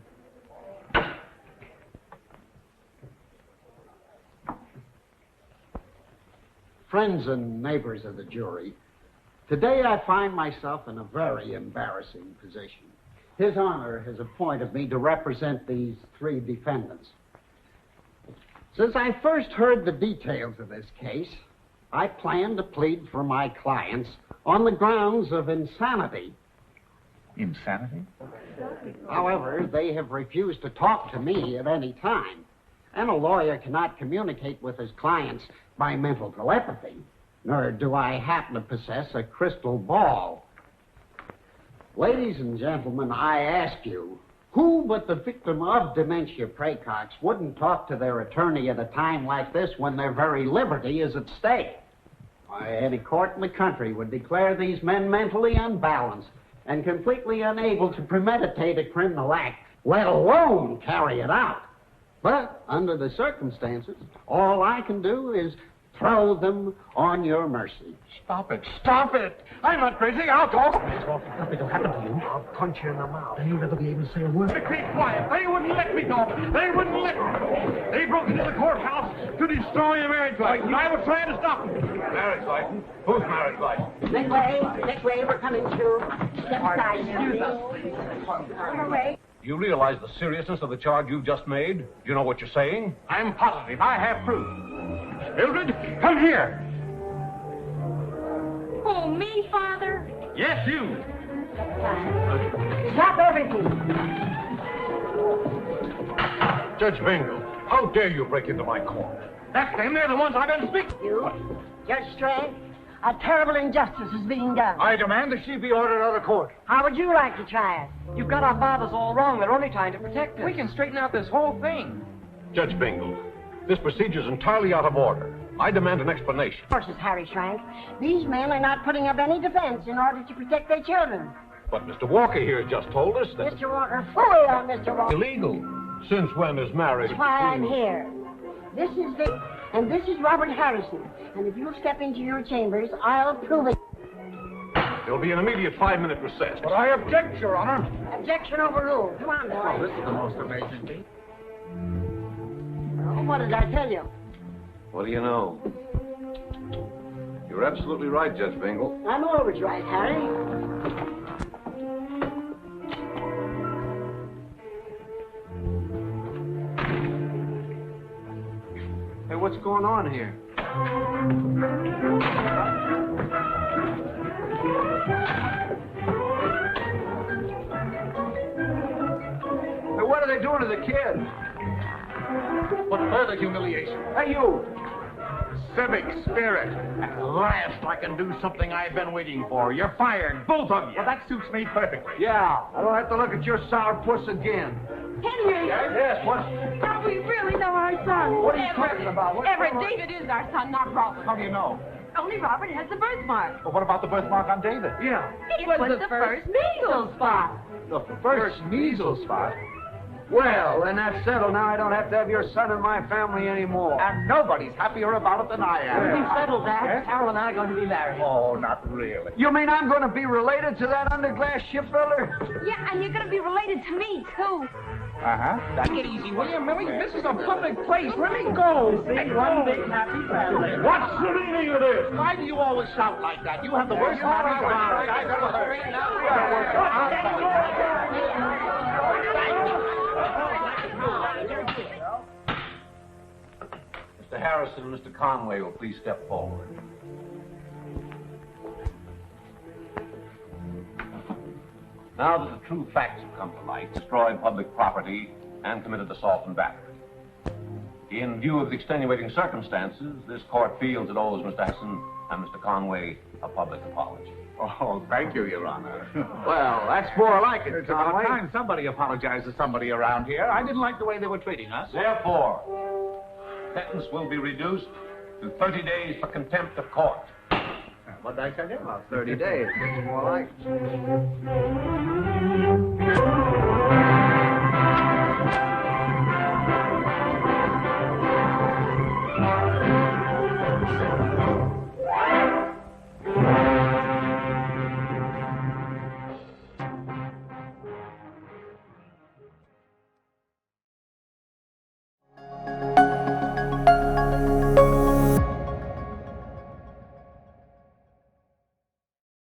Friends and neighbors of the jury, today I find myself in a very embarrassing position. His Honor has appointed me to represent these three defendants. Since I first heard the details of this case, I plan to plead for my clients on the grounds of insanity. Insanity? However, they have refused to talk to me at any time, and a lawyer cannot communicate with his clients by mental telepathy, nor do I happen to possess a crystal ball. Ladies and gentlemen, I ask you, who but the victim of dementia praecox wouldn't talk to their attorney at a time like this when their very liberty is at stake? Why, any court in the country would declare these men mentally unbalanced and completely unable to premeditate a criminal act, let alone carry it out. But under the circumstances, all I can do is throw them on your mercy. Stop it. Stop it. I'm not crazy. I'll talk. Nothing will happen to you. I'll punch you in the mouth. Then you'll never be able to say a word. Keep quiet. They wouldn't let me talk. They wouldn't let me. They broke into the courthouse to destroy your marriage license. I was trying to stop them. Marriage license? Whose marriage license? This way, we're coming through. Step aside, excuse You realize the seriousness of the charge you've just made? Do you know what you're saying? I'm positive. I have proof. Mildred, come here. Oh, me, Father? Yes, you. Stop everything. Judge Bingle, how dare you break into my court? That's them. They're the ones I've been speaking to. You, Judge Strang, a terrible injustice is being done. I demand that she be ordered out of court. How would you like to try it? You've got our fathers all wrong. They're only trying to protect us. We can straighten out this whole thing. Judge Bingle, this procedure is entirely out of order. I demand an explanation. Horses, Harry Schrank. These men are not putting up any defense in order to protect their children. But Mr. Walker here just told us that Mr. Walker, fully on Mr. Walker. illegal. Since when is marriage? That's why I'm here. This is Vic, and this is Robert Harrison. And if you'll step into your chambers, I'll prove it. There'll be an immediate 5-minute recess. But I object, Your Honor. Objection overruled. Come on, boy. Oh, this is the most amazing thing. Oh, what did I tell you? What do you know? You're absolutely right, Judge Bingle. I'm always right, Harry. Hey, what's going on here? Hey, what are they doing to the kid? What further humiliation? Hey, you! Civic spirit. At last I can do something I've been waiting for. You're fired, both of you. Well, that suits me perfectly. Yeah, I don't have to look at your sourpuss again. Henry! Yes, what? Now we really know our son. What are you talking about? What's Everett, going on? David is our son, not Robert. How do you know? Only Robert has the birthmark. Well, what about the birthmark on David? Yeah. It was the first measles spot. The first measles spot. Well, then that's settled. Now I don't have to have your son in my family anymore. And nobody's happier about it than I am. We've settled that. Yes? Carol and I are going to be married. Oh, not really. You mean I'm going to be related to that underglass shipbuilder? Yeah, and you're going to be related to me, too. Uh-huh. Take it easy, will you, Millie? This is a public place. Let me go. See, one big happy family. What's the meaning of this? Why do you always shout like that? You have the worst manners I've ever heard. Mr. Harrison and Mr. Conway will please step forward. Now that the true facts have come to light, destroyed public property and committed assault and battery. In view of the extenuating circumstances, this court feels it owes Mr. Harrison and Mr. Conway a public apology. Oh, thank you, Your Honor. Well, that's more like it, It's about Conway. time somebody apologized to somebody around here. I didn't like the way they were treating us. Therefore, sentence will be reduced to 30 days for contempt of court. What did I tell you? About 30 days. It's more like it.